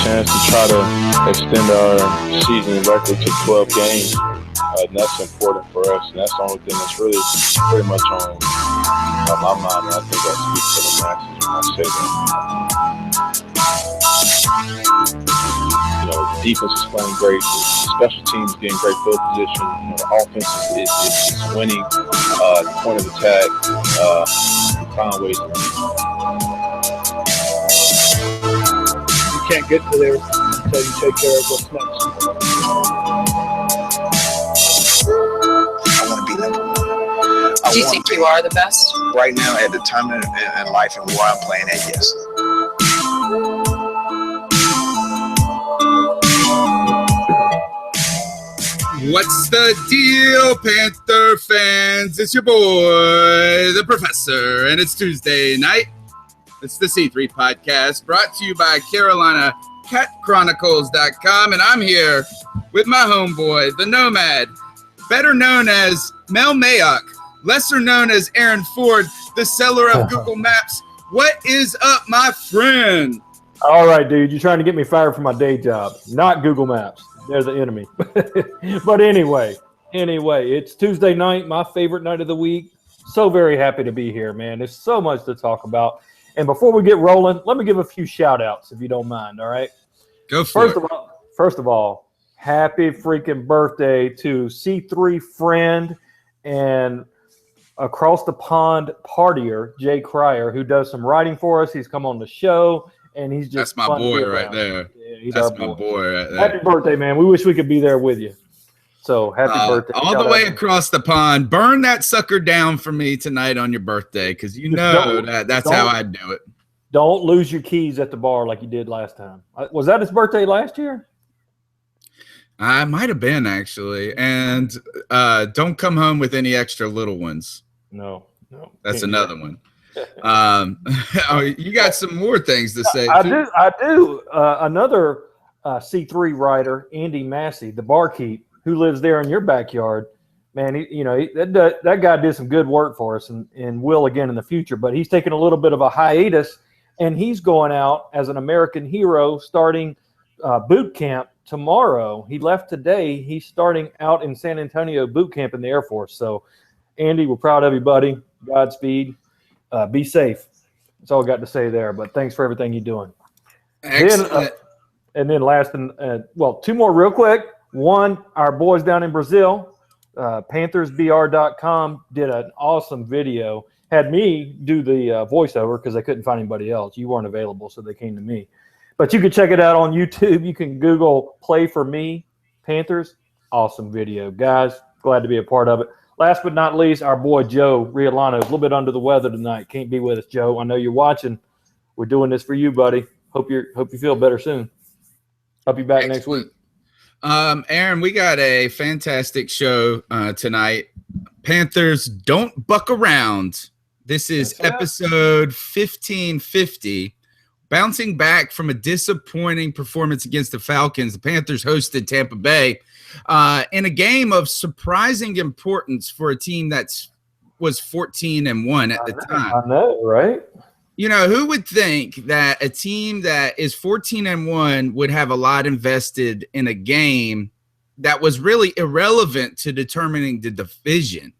chance to try to extend our season record to 12 games. And that's important for us. And that's the only thing that's really pretty much on my mind. And I think that speaks to the masses when I say that. Defense is playing great. The special teams getting great field position. The offense is winning. The point of attack. We found ways to win. You can't get to there until you take care of what's next. I want to be number one. Do you think you are the best? Right now, at the time in life and where I'm playing at, yes. What's the deal, Panther fans? It's your boy, the Professor, and it's Tuesday night. It's the C3 podcast brought to you by Carolina Chronicles.com, and I'm here with my homeboy, the Nomad, better known as Mel Mayock, lesser known as Aaron Ford, the seller of Google Maps. What is up, my friend? All right, dude, you're trying to get me fired from my day job, not Google Maps. There's the enemy. But anyway, it's Tuesday night, my favorite night of the week. So very happy to be here, man. There's so much to talk about. And before we get rolling, let me give a few shout outs, if you don't mind. All right. Go for it. First of all, happy freaking birthday to C3 friend and across the pond partier, Jay Cryer, who does some writing for us. He's come on the show. And he's just that's my boy right there. Yeah, that's my boy right there. Happy birthday, man. We wish we could be there with you. So happy birthday. All the way across the pond. Burn that sucker down for me tonight on your birthday, because you know that's how I do it. Don't lose your keys at the bar like you did last time. Was that his birthday last year? I might have been, actually. And don't come home with any extra little ones. No. That's another one. You got some more things to say. I do. Another C3 writer, Andy Massey, the barkeep, who lives there in your backyard. Man, that guy did some good work for us and will again in the future. But he's taking a little bit of a hiatus, and he's going out as an American hero, starting boot camp tomorrow. He left today. He's starting out in San Antonio boot camp in the Air Force. So, Andy, we're proud of you, buddy. Godspeed. Be safe. That's all I got to say there. But thanks for everything you're doing. Excellent. And then last, two more real quick. One, our boys down in Brazil, PanthersBR.com did an awesome video. Had me do the voiceover because they couldn't find anybody else. You weren't available, so they came to me. But you can check it out on YouTube. You can Google "Play for Me Panthers." Awesome video, guys. Glad to be a part of it. Last but not least, our boy Joe Riolano is a little bit under the weather tonight. Can't be with us, Joe. I know you're watching. We're doing this for you, buddy. Hope you feel better soon. Hope you're back next week. Aaron, we got a fantastic show tonight. Panthers don't buck around. This is episode 1550. Bouncing back from a disappointing performance against the Falcons, the Panthers hosted Tampa Bay in a game of surprising importance for a team that was 14-1 at the time. I know, right? You know, who would think that a team that is 14-1 would have a lot invested in a game that was really irrelevant to determining the division?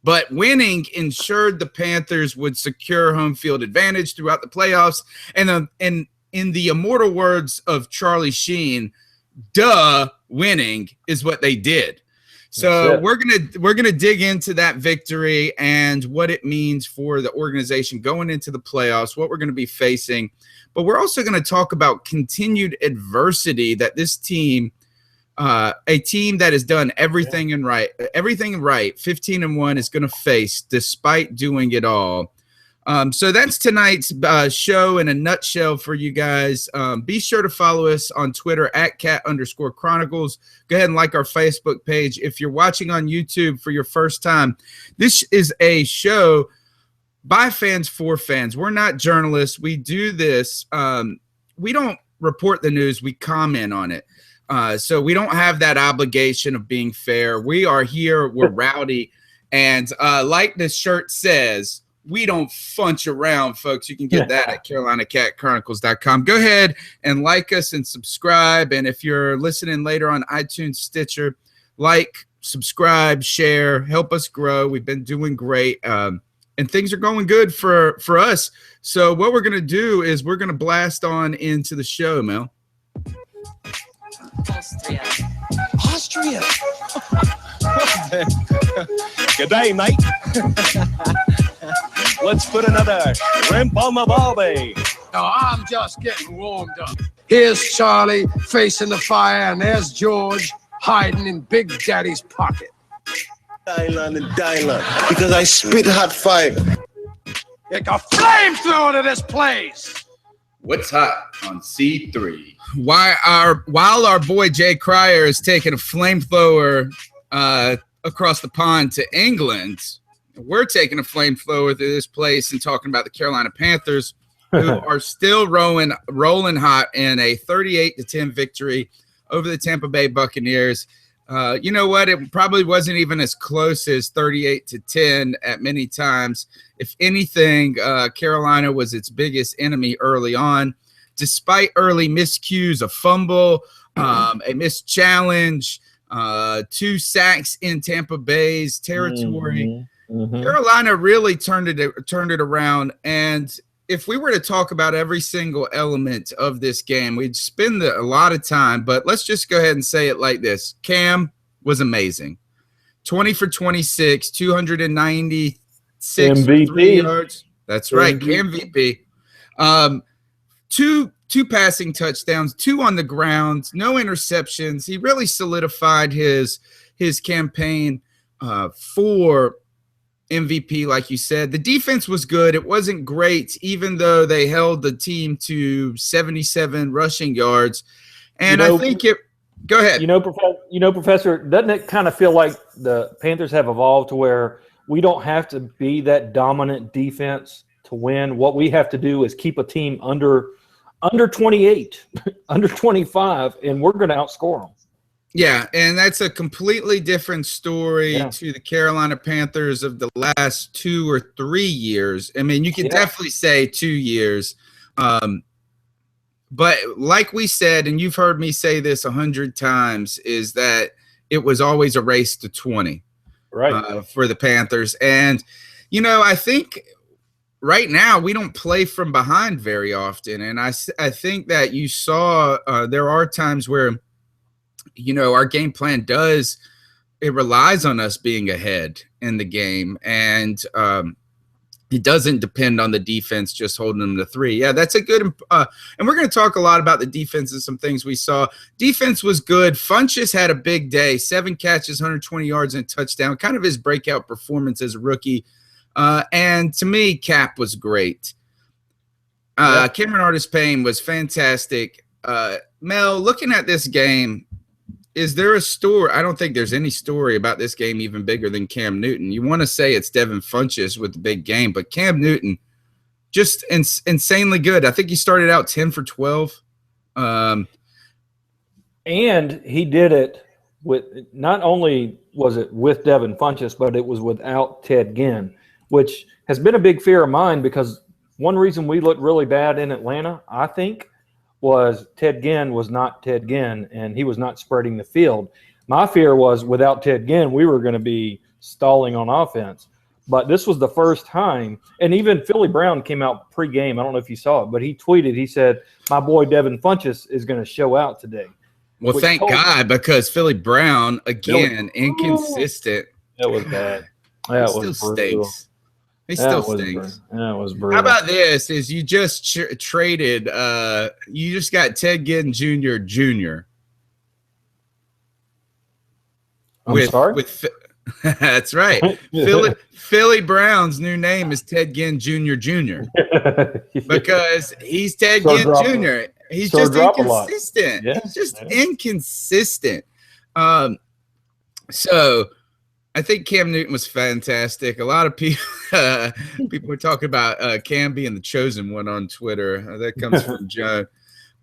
But winning ensured the Panthers would secure home field advantage throughout the playoffs. And in the immortal words of Charlie Sheen, winning is what they did. So we're gonna dig into that victory and what it means for the organization going into the playoffs, what we're going to be facing. But we're also going to talk about continued adversity that this team, a team that has done everything right, 15-1 is going to face despite doing it all. So that's tonight's show in a nutshell for you guys. Be sure to follow us on Twitter at @cat_chronicles. Go ahead and like our Facebook page. If you're watching on YouTube for your first time, this is a show by fans for fans. We're not journalists. We do this. We don't report the news. We comment on it. So we don't have that obligation of being fair. We are here. We're rowdy. And like the shirt says, We don't funch around, folks. You can get that at CarolinaCatChronicles.com. Go ahead and like us and subscribe. And if you're listening later on iTunes, Stitcher, like, subscribe, share, help us grow. We've been doing great. And things are going good for us. So what we're going to do is we're going to blast on into the show, Mel. Austria. Good day, mate. Let's put another shrimp on the barbie. No, I'm just getting warmed up. Here's Charlie facing the fire, and there's George hiding in Big Daddy's pocket. Dylan and Dylan, because I spit hot fire. Like a flamethrower to this place. What's hot on C3? While our boy Jay Cryer is taking a flamethrower across the pond to England, we're taking a flamethrower to this place and talking about the Carolina Panthers, who are still rolling hot in a 38-10 victory over the Tampa Bay Buccaneers. You know what? It probably wasn't even as close as 38-10 at many times. If anything, Carolina was its biggest enemy early on. Despite early miscues, a fumble, a missed challenge, 2 sacks in Tampa Bay's territory, Carolina really turned it around. And if we were to talk about every single element of this game, we'd spend a lot of time, but let's just go ahead and say it like this. Cam was amazing. 20 for 26, 296 MVP. 3 yards. That's right, MVP. Two passing touchdowns, 2 on the ground, no interceptions. He really solidified his campaign for MVP, like you said. The defense was good. It wasn't great, even though they held the team to 77 rushing yards. And I think it – go ahead. Professor, doesn't it kind of feel like the Panthers have evolved to where we don't have to be that dominant defense to win? What we have to do is keep a team under 28, under 25, and we're going to outscore them. Yeah, and that's a completely different story to the Carolina Panthers of the last 2 or 3 years. I mean, you can definitely say 2 years. But like we said, and you've heard me say this 100 times, is that it was always a race to 20 for the Panthers. And, I think right now we don't play from behind very often. And I think that you saw there are times where – our game plan it relies on us being ahead in the game, and it doesn't depend on the defense just holding them to 3. Yeah, that's a good and we're going to talk a lot about the defense and some things we saw. Defense was good. Funchess had a big day, 7 catches, 120 yards, and a touchdown, kind of his breakout performance as a rookie. And to me, Cap was great. Cameron Artis-Payne was fantastic. Mel, looking at this game, is there a story? I don't think there's any story about this game even bigger than Cam Newton. You want to say it's Devin Funchess with the big game, but Cam Newton just insanely good. I think he started out 10 for 12. And he did it with – not only was it with Devin Funchess, but it was without Ted Ginn, which has been a big fear of mine because one reason we looked really bad in Atlanta, I think, was Ted Ginn was not Ted Ginn, and he was not spreading the field. My fear was without Ted Ginn, we were going to be stalling on offense. But this was the first time, and even Philly Brown came out pregame. I don't know if you saw it, but he tweeted, he said, my boy Devin Funchess is going to show out today. Well, thank God, because Philly Brown, again, inconsistent. That was bad. That was still brutal. stinks. He still stinks. That was brutal. How about this? Is you just traded you just got Ted Ginn Jr. Sorry? That's right. Philly Brown's new name is Ted Ginn Jr. because he's Ted Ginn Jr. He's just inconsistent. Yeah. He's just inconsistent. So I think Cam Newton was fantastic. A lot of people were talking about Cam being the chosen one on Twitter. That comes from Joe.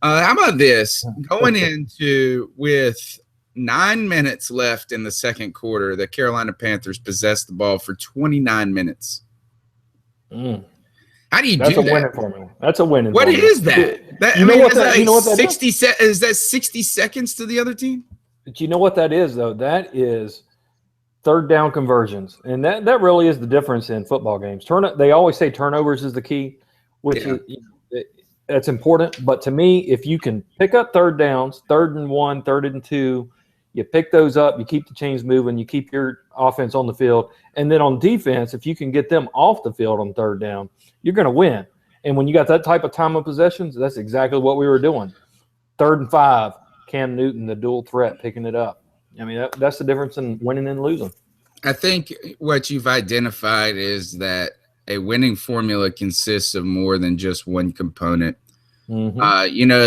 How about this? Going into with 9 minutes left in the second quarter, the Carolina Panthers possessed the ball for 29 minutes. How do you That's do a that? winning formula. That's a winning What formula. is that? You know what that is? 60 is that 60 seconds to the other team? But you know what that is, though? That is third down conversions. And that really is the difference in football games. They always say turnovers is the key, which is that's important. But to me, if you can pick up third downs, 3rd and 1, 3rd and 2, you pick those up, you keep the chains moving, you keep your offense on the field. And then on defense, if you can get them off the field on 3rd down, you're going to win. And when you got that type of time of possessions, that's exactly what we were doing. 3rd and 5, Cam Newton, the dual threat, picking it up. I mean, that's the difference in winning and losing. I think what you've identified is that a winning formula consists of more than just one component. Mm-hmm.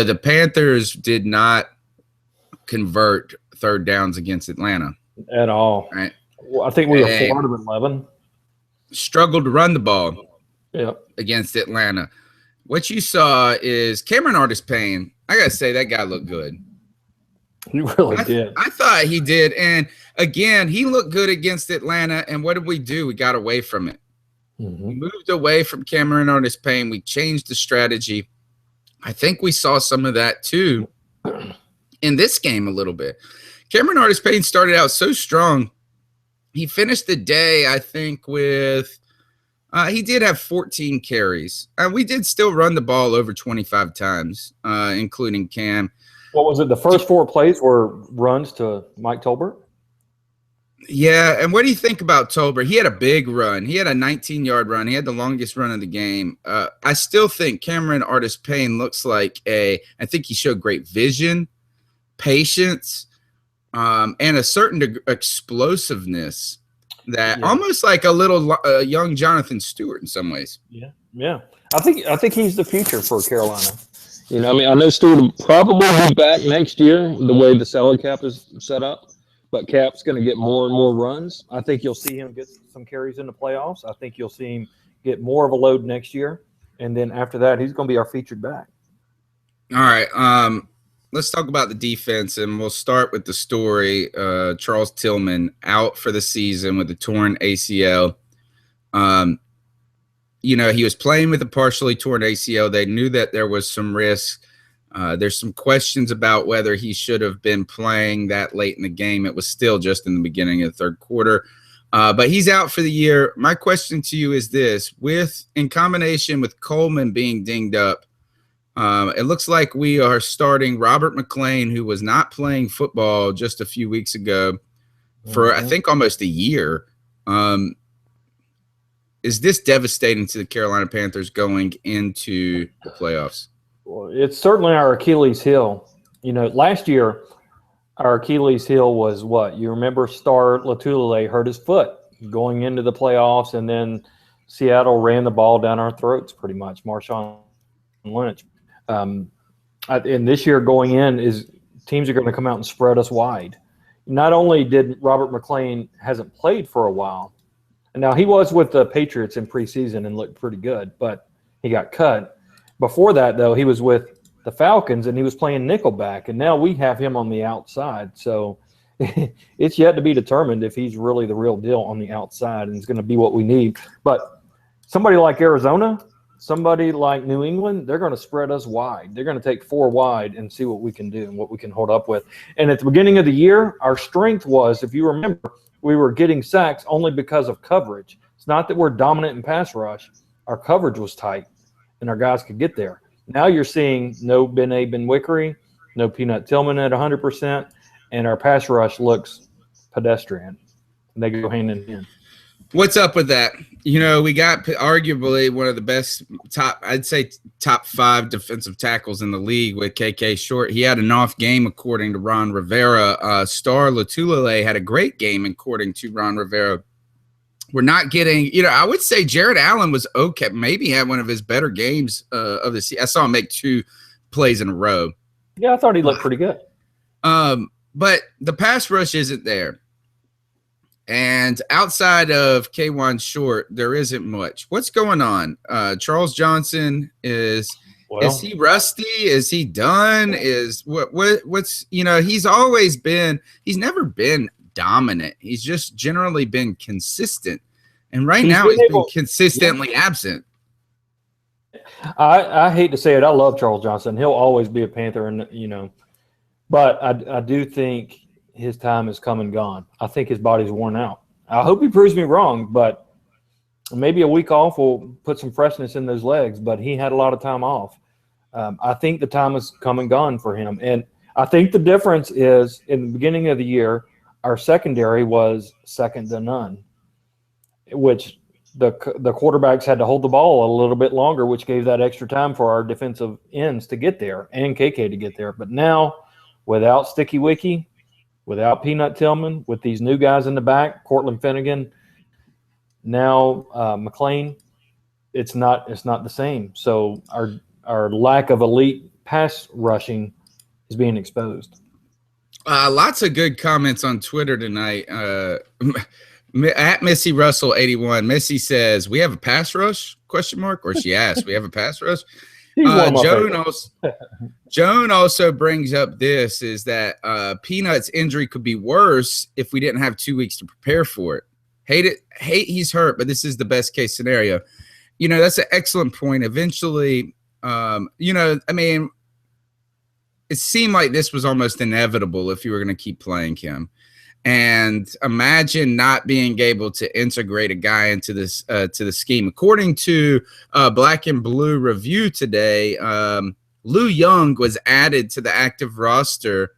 The Panthers did not convert 3rd downs against Atlanta at all. Right? Well, I think we were 4 out of 11. Struggled to run the ball Yep. against Atlanta. What you saw is Cameron Artis-Payne. I got to say, that guy looked good. He really did. I thought he did. And, again, he looked good against Atlanta. And what did we do? We got away from it. Mm-hmm. We moved away from Cameron Artis-Payne. We changed the strategy. I think we saw some of that, too, in this game a little bit. Cameron Artis-Payne started out so strong. He finished the day, I think, with he did have 14 carries. We did still run the ball over 25 times, including Cam. What was it? The first 4 plays were runs to Mike Tolbert? Yeah, and what do you think about Tolbert? He had a big run. He had a 19-yard run. He had the longest run of the game. I still think Cameron Artis-Payne looks like I think he showed great vision, patience, and a certain explosiveness that almost like a little young Jonathan Stewart in some ways. Yeah. I think he's the future for Carolina. I know Stewart will probably be back next year the way the salary cap is set up, but Cap's going to get more and more runs. I think you'll see him get some carries in the playoffs. I think you'll see him get more of a load next year, and then after that, he's going to be our featured back. All right. Let's talk about the defense, and we'll start with the story. Charles Tillman out for the season with a torn ACL. He was playing with a partially torn ACL. They knew that there was some risk. There's some questions about whether he should have been playing that late in the game. It was still just in the beginning of the 3rd quarter. But he's out for the year. My question to you is this. In combination with Coleman being dinged up, it looks like we are starting Robert McClain, who was not playing football just a few weeks ago for, I think, almost a year. Is this devastating to the Carolina Panthers going into the playoffs? Well, it's certainly our Achilles heel. Last year, our Achilles heel was what? You remember Star Latulele hurt his foot going into the playoffs, and then Seattle ran the ball down our throats pretty much, Marshawn Lynch. And this year going in is teams are going to come out and spread us wide. Not only did Robert McClain hasn't played for a while, and now he was with the Patriots in preseason and looked pretty good, but he got cut. Before that, though, he was with the Falcons and he was playing nickelback, and now we have him on the outside. So it's yet to be determined if he's really the real deal on the outside and it's going to be what we need. But somebody like Arizona, somebody like New England, they're going to spread us wide. They're going to take 4 wide and see what we can do and what we can hold up with. And at the beginning of the year, our strength was, if you remember, we were getting sacks only because of coverage. It's not that we're dominant in pass rush. Our coverage was tight, and our guys could get there. Now you're seeing no Ben-Wickery, no Peanut Tillman at 100%, and our pass rush looks pedestrian. They go hand in hand. What's up with that? We got arguably one of the best top 5 defensive tackles in the league with KK Short. He had an off game, according to Ron Rivera. Star Latulele had a great game, according to Ron Rivera. We're not getting, I would say Jared Allen was okay. Maybe had one of his better games of the season. I saw him make 2 plays in a row. Yeah, I thought he looked pretty good. But the pass rush isn't there. And outside of K1 Short, there isn't much. What's going on? Charles Johnson is he rusty? Is he done? What's he's never been dominant. He's just generally been consistent. And right now he's been consistently absent. I hate to say it. I love Charles Johnson. He'll always be a Panther, and but I do think his time is come and gone. I think his body's worn out. I hope he proves me wrong, but maybe a week off will put some freshness in those legs. But he had a lot of time off. I think the time has come and gone for him, and I think the difference is in the beginning of the year, our secondary was second to none, which the quarterbacks had to hold the ball a little bit longer, which gave that extra time for our defensive ends to get there and KK to get there. But now, without Sticky Wicky, without Peanut Tillman, with these new guys in the back, Cortland Finnegan, now McLean, it's not the same. So our lack of elite pass rushing is being exposed. Lots of good comments on Twitter tonight. At Missy Russell 81, Missy says, "We have a pass rush?" ? Or she asked, "We have a pass rush?" Joan also brings up this is that Peanut's injury could be worse if we didn't have 2 weeks to prepare for it. Hate he's hurt, but this is the best case scenario. That's an excellent point. Eventually, it seemed like this was almost inevitable if you were going to keep playing him. And imagine not being able to integrate a guy into this to the scheme. According to Black and Blue Review today, Lou Young was added to the active roster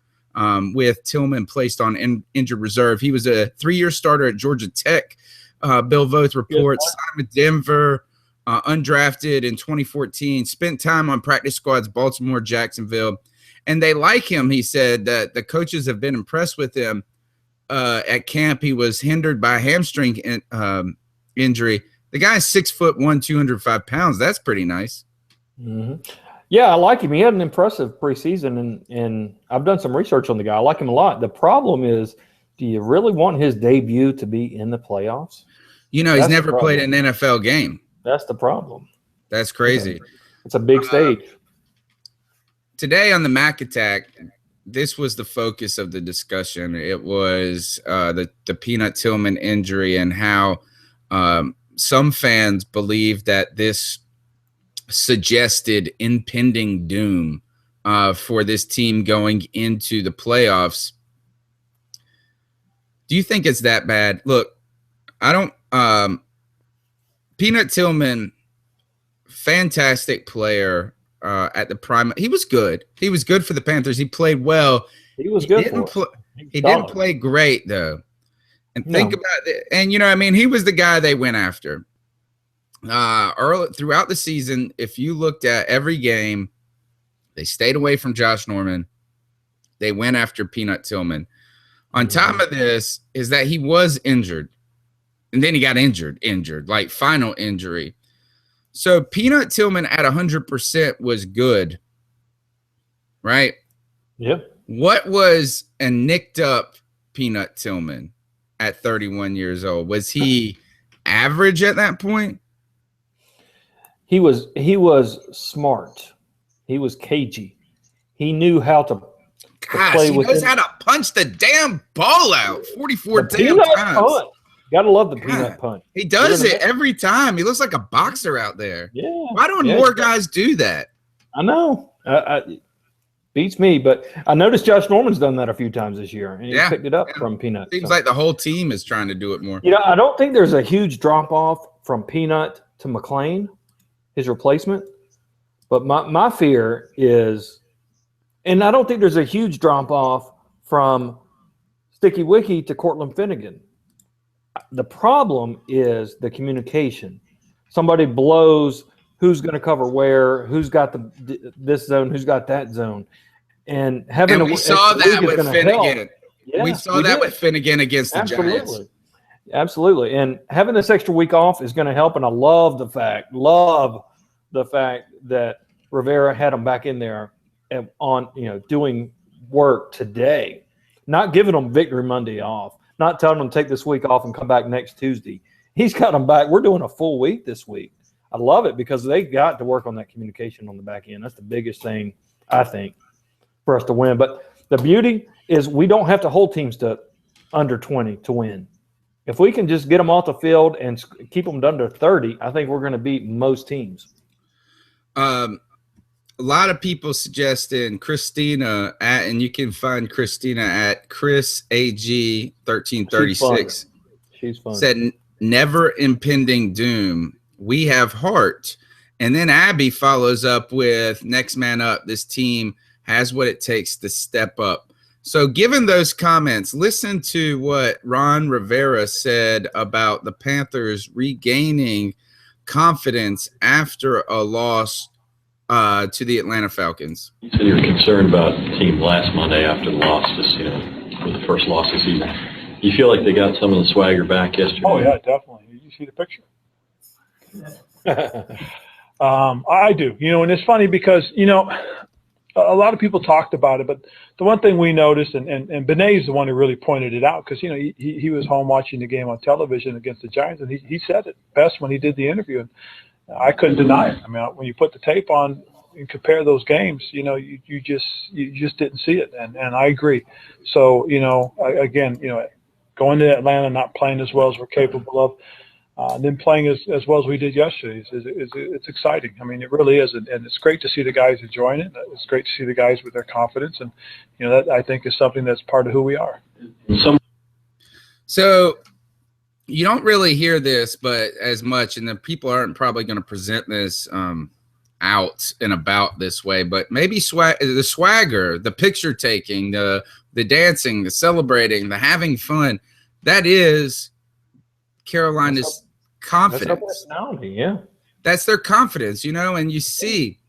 with Tillman placed on injured reserve. He was a 3-year starter at Georgia Tech. Bill Voth reports signed with Denver, undrafted in 2014, spent time on practice squads Baltimore, Jacksonville, and they like him. He said that the coaches have been impressed with him. At camp, he was hindered by a hamstring injury. The guy's 6'1", 205 pounds. That's pretty nice. Mm-hmm. Yeah, I like him. He had an impressive preseason, and I've done some research on the guy. I like him a lot. The problem is, do you really want his debut to be in the playoffs? He's never played an NFL game. That's the problem. That's crazy. It's a big stage. Today on the Mac Attack, this was the focus of the discussion. It was the Peanut Tillman injury and how some fans believe that this suggested impending doom for this team going into the playoffs. Do you think it's that bad? Look, I don't Peanut Tillman, fantastic player. At the prime, he was good. He was good for the Panthers. He played well. He was good. He didn't play great though. And think about it. And he was the guy they went after. Early throughout the season, if you looked at every game, they stayed away from Josh Norman. They went after Peanut Tillman. On top of this is that he was injured, and then he got injured, like final injury. So Peanut Tillman at 100% was good, right? Yep. What was a nicked up Peanut Tillman at 31 years old? Was he average at that point? He was smart. He was cagey. He knew how to play he knows how to punch the damn ball out 44 damn times. Punch. Gotta love the peanut punch. He does it every time. He looks like a boxer out there. Yeah. Why don't more guys do that? I know. Beats me, but I noticed Josh Norman's done that a few times this year, and he picked it up from Peanut. Seems like the whole team is trying to do it more. I don't think there's a huge drop-off from Peanut to McLean, his replacement, but my fear is, and I don't think there's a huge drop-off from Sticky Wicky to Cortland Finnegan. The problem is the communication. Somebody blows who's going to cover where, who's got this zone, who's got that zone. And we saw that with Finnegan. Yeah, we saw that with Finnegan against the Giants. Absolutely. And having this extra week off is going to help. And I love the fact that Rivera had them back in there and doing work today, not giving them Victory Monday off. Not telling them to take this week off and come back next Tuesday. He's got them back. We're doing a full week this week. I love it because they got to work on that communication on the back end. That's the biggest thing, I think, for us to win. But the beauty is we don't have to hold teams to under 20 to win. If we can just get them off the field and keep them under 30, I think we're going to beat most teams. A lot of people suggesting Christina and you can find Christina at ChrisAG1336. She's fun. Said never impending doom. We have heart. And then Abby follows up with next man up. This team has what it takes to step up. So given those comments, listen to what Ron Rivera said about the Panthers regaining confidence after a loss to the Atlanta Falcons. You said you were concerned about the team last Monday after the loss, for the first loss of the season. You feel like they got some of the swagger back yesterday? Oh, yeah, definitely. Did you see the picture? I do. And it's funny because, a lot of people talked about it, but the one thing we noticed, and Benet is the one who really pointed it out because, he was home watching the game on television against the Giants, and he said it best when he did the interview. And I couldn't deny it. I mean, when you put the tape on and compare those games, you just didn't see it. And I agree. So, again, going to Atlanta, not playing as well as we're capable of, and then playing as well as we did yesterday it's exciting. I mean, it really is, and it's great to see the guys enjoying it. It's great to see the guys with their confidence, and that I think is something that's part of who we are. So you don't really hear this, but as much, and the people aren't probably going to present this out and about this way, but maybe the swagger, the picture taking, the dancing, the celebrating, the having fun, that is Carolina's confidence. That's our personality, yeah. That's their confidence, and you see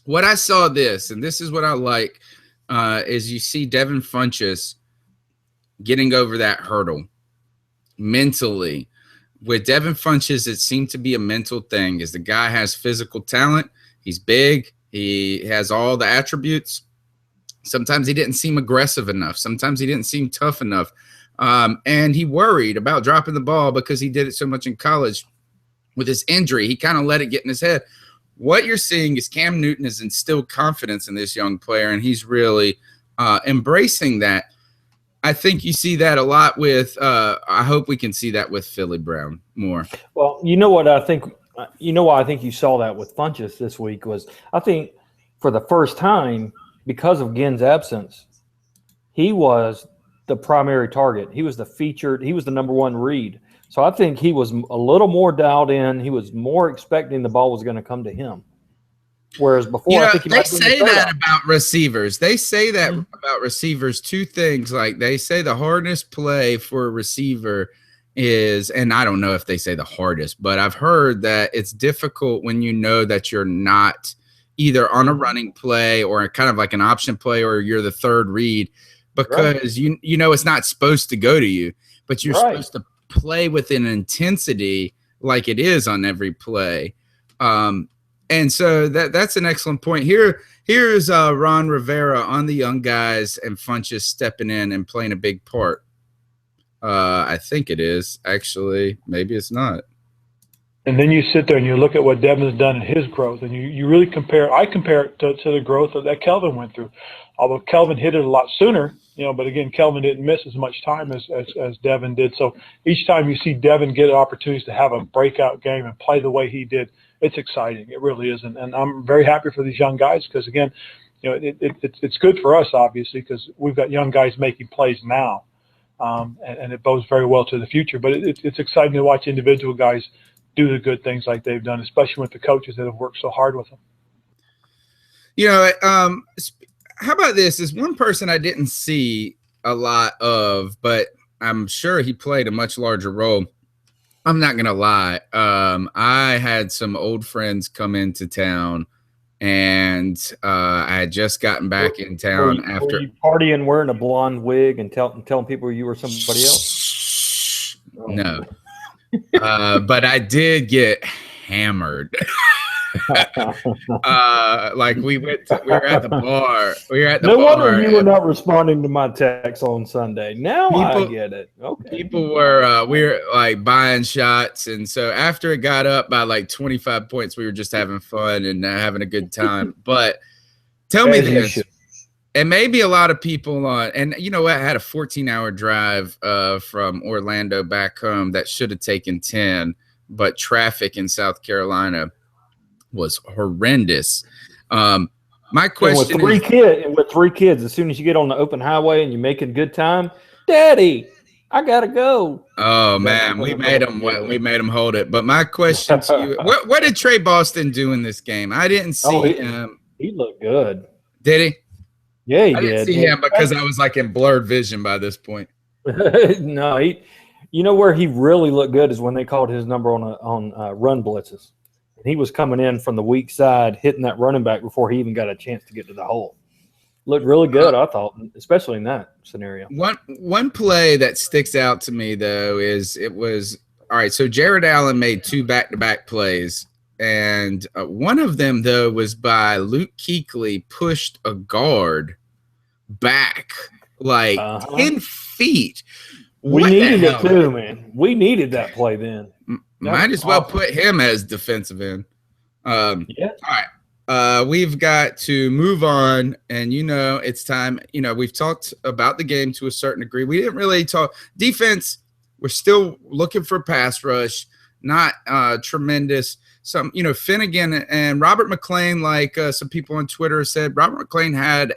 what I saw this, and this is what I like, is you see Devin Funchess getting over that hurdle mentally. With Devin Funchess, it seemed to be a mental thing, is the guy has physical talent. He's big. He has all the attributes. Sometimes he didn't seem aggressive enough. Sometimes he didn't seem tough enough. And he worried about dropping the ball because he did it so much in college. With his injury, he kind of let it get in his head. What you're seeing is Cam Newton has instilled confidence in this young player, and he's really embracing that. I think you see that a lot with I hope we can see that with Philly Brown more. Well, what I think – why I think you saw that with Funchess this week was I think for the first time, because of Ginn's absence, he was the primary target. He was the featured – he was the number one read. So I think he was a little more dialed in. He was more expecting the ball was going to come to him. Whereas before, I think they say that about receivers. They say that about receivers. Two things, like they say the hardest play for a receiver is, and I don't know if they say the hardest, but I've heard that it's difficult when you know that you're not either on a running play or kind of like an option play, or you're the third read, because you know it's not supposed to go to you, but you're supposed to play with an intensity like it is on every play. And so that's an excellent point. Here's Ron Rivera on the young guys and Funchess stepping in and playing a big part. I think it is, actually. Maybe it's not. And then you sit there and you look at what Devin's done in his growth, and you really compare – I compare it to the growth that Kelvin went through. Although Kelvin hit it a lot sooner, but again, Kelvin didn't miss as much time as Devin did. So each time you see Devin get opportunities to have a breakout game and play the way he did, it's exciting. It really is. And I'm very happy for these young guys because, again, it's good for us, obviously, because we've got young guys making plays now, and it bodes very well to the future. But it's exciting to watch individual guys do the good things like they've done, especially with the coaches that have worked so hard with them. How about this? Is one person I didn't see a lot of, but I'm sure he played a much larger role. I'm not going to lie. I had some old friends come into town, and I had just gotten back in town after. Were you partying wearing a blonde wig and telling people you were somebody else? No. But I did get hammered. Like we were at the bar. No wonder you were not responding to my text on Sunday. Now I get it. Okay. People were we were like buying shots, and so after it got up by like 25 points, we were just having fun and having a good time. But tell me this: And maybe a lot of people and you know what, I had a 14-hour drive from Orlando back home that should have taken 10, but traffic in South Carolina was horrendous. My question with three kids, as soon as you get on the open highway and you're making good time, Daddy, I gotta go. Oh man, we made them hold it. But my question to you, what did Trey Boston do in this game? I didn't see him. He looked good. Did he? Yeah, he I did. didn't see him because I was like in blurred vision by this point. No, you know where he really looked good is when they called his number on run blitzes. He was coming in from the weak side, hitting that running back before he even got a chance to get to the hole. Looked really good, I thought, especially in that scenario. One play that sticks out to me, though, is it was – all right, so Jared Allen made 2 back-to-back plays, and one of them, though, was by Luke Kuechly pushed a guard back like 10 feet. We needed it too, man. We needed that play then. Might as well put him as defensive end. Yeah. All right. We've got to move on, and it's time. We've talked about the game to a certain degree. We didn't really talk defense. We're still looking for pass rush, not tremendous. Finnegan and Robert McClain, like some people on Twitter said, Robert McClain had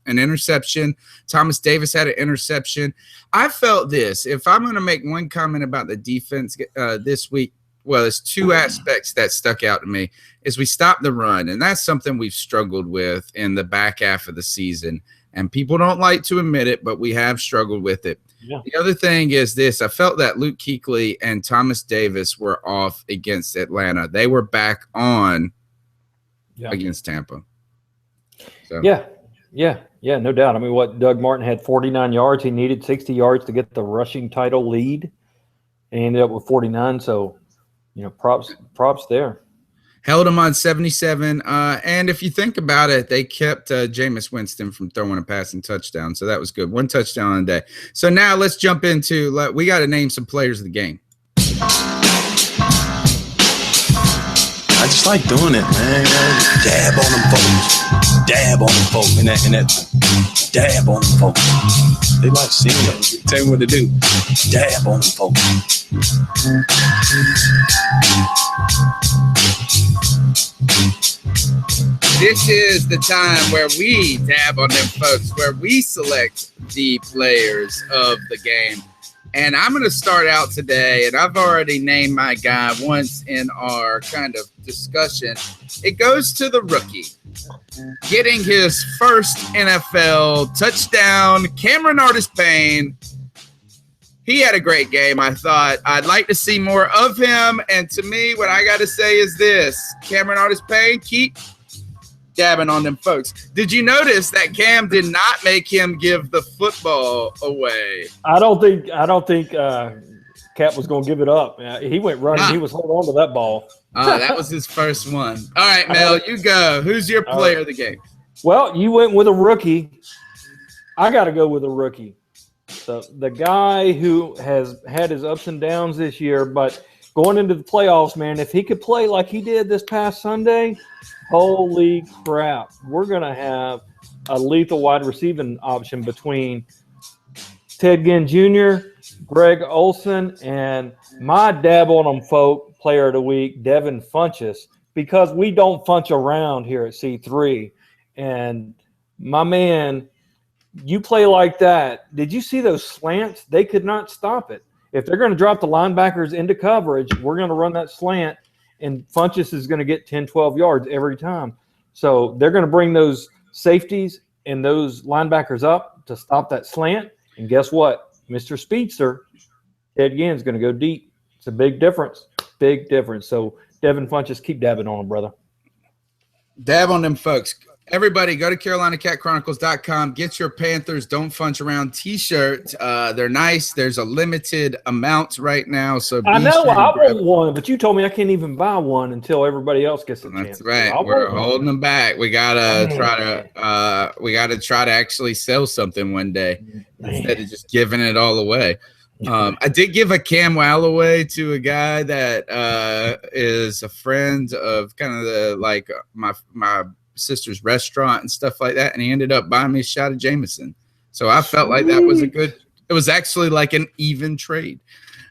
an interception. Thomas Davis had an interception. I felt this. If I'm going to make one comment about the defense this week, well, there's 2 aspects that stuck out to me. Is we stopped the run, and that's something we've struggled with in the back half of the season. And people don't like to admit it, but we have struggled with it. Yeah. The other thing is this. I felt that Luke Kuechly and Thomas Davis were off against Atlanta. They were back on against Tampa. So. Yeah, no doubt. I mean, Doug Martin had 49 yards. He needed 60 yards to get the rushing title lead, and he ended up with 49. So, props there. Held him on 77. And if you think about it, they kept Jameis Winston from throwing a passing touchdown. So that was good. 1 touchdown on the day. So now let's jump into we got to name some players of the game. I just like doing it, man. Dab on them folks. Dab on them folks. And that dab on them folks. They like seeing it. Tell me what to do. Dab on them folks. This is the time where we dab on them folks, where we select the players of the game. And I'm going to start out today, and I've already named my guy once in our kind of discussion. It goes to the rookie, getting his first NFL touchdown, Cameron Artis-Payne. He had a great game, I thought. I'd like to see more of him, and to me, what I got to say is this. Cameron Artis-Payne, keep dabbing on them folks. Did you notice that Cam did not make him give the football away? I don't think Cap was going to give it up. He went running. He was holding on to that ball. That was his first one. All right, Mel, you go. Who's your player of the game? Well, you went with a rookie. I got to go with a rookie. The guy who has had his ups and downs this year, but going into the playoffs, man, if he could play like he did this past Sunday, holy crap. We're going to have a lethal wide receiving option between Ted Ginn Jr., Greg Olsen, and my dab on them folk player of the week, Devin Funchess, because we don't funch around here at C3. And my man, you play like that. Did you see those slants? They could not stop it. If they're going to drop the linebackers into coverage, we're going to run that slant, and Funchess is going to get 10, 12 yards every time. So they're going to bring those safeties and those linebackers up to stop that slant. And guess what? Mr. Speedster, Ted Ginn is going to go deep. It's a big difference. Big difference. So Devin Funchess, keep dabbing on him, brother. Dab on them folks. Everybody, go to CarolinaCatChronicles.com. Get your Panthers Don't Funch Around t-shirt. They're nice. There's a limited amount right now. So I know I want one, but you told me I can't even buy one until everybody else gets a chance. That's right. We're holding them back. We gotta try to actually sell something one day instead of just giving it all away. I did give a Cam Wow away to a guy that is a friend of kind of the my sister's restaurant and stuff like that. And he ended up buying me a shot of Jameson. So I felt like that was it was actually like an even trade.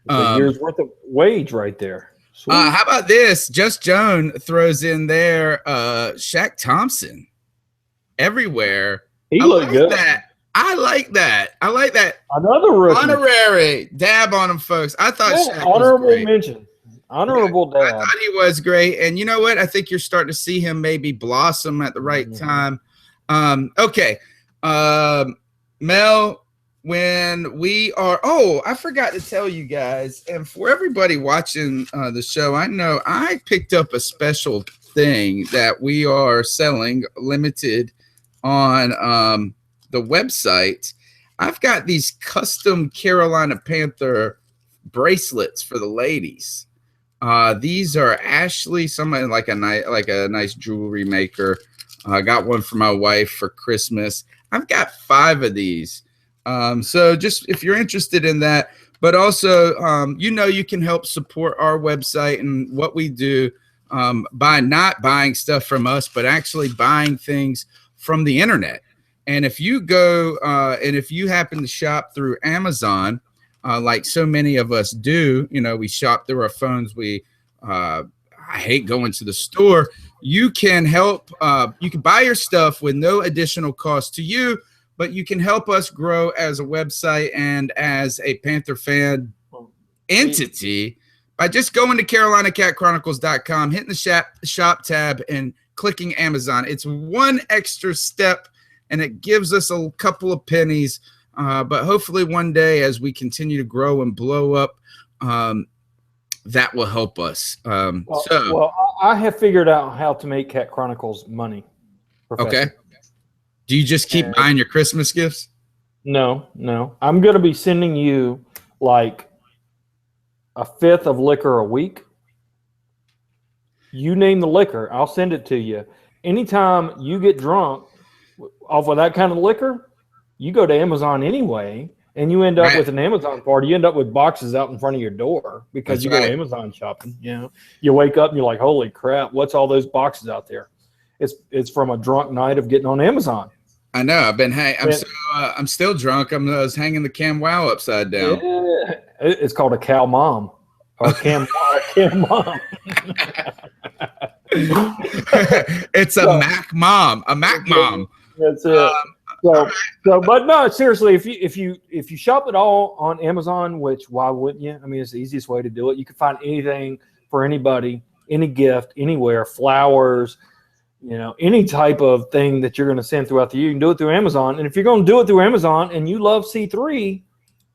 A year's worth of wage right there. How about this? Just Joan throws in there Shaq Thompson everywhere. He looked good. I like that. Another rookie. Honorary dab on him, folks. I thought Shaq honorable was great. mention. Honorable dab. I thought he was great. And you know what? I think you're starting to see him maybe blossom at the right time. Okay. Mel, when we are I forgot to tell you guys, and for everybody watching the show, I know I picked up a special thing that we are selling limited on the website. I've got these custom Carolina Panther bracelets for the ladies. These are Ashley, somebody like a nice jewelry maker. I got one for my wife for Christmas. I've got 5 of these. So just if you're interested in that, but also, you can help support our website and what we do by not buying stuff from us, but actually buying things from the internet. And if you go and if you happen to shop through Amazon, like so many of us do, we shop through our phones. I hate going to the store. You can help. You can buy your stuff with no additional cost to you, but you can help us grow as a website and as a Panther fan entity by just going to CarolinaCatChronicles.com, hitting the shop tab, and clicking Amazon. It's one extra step, and it gives us a couple of pennies. But hopefully one day, as we continue to grow and blow up, that will help us. I have figured out how to make Cat Chronicles money. Okay. Do you just keep buying your Christmas gifts? No. I'm going to be sending you like a 5th of liquor a week. You name the liquor, I'll send it to you. Anytime you get drunk off of that kind of liquor, you go to Amazon anyway, and you end up with an Amazon party. You end up with boxes out in front of your door because you go Amazon shopping. You wake up and you're like, holy crap, what's all those boxes out there? It's from a drunk night of getting on Amazon. I know. I've been I'm still drunk. I was hanging the Cam Wow upside down. Yeah. It's called a cow mom or Cam mom. It's a Mac mom. That's it. But no, seriously, if you shop it all on Amazon, which why wouldn't you? I mean, it's the easiest way to do it. You can find anything for anybody, any gift, anywhere, flowers, any type of thing that you're going to send throughout the year. You can do it through Amazon. And if you're going to do it through Amazon and you love C3,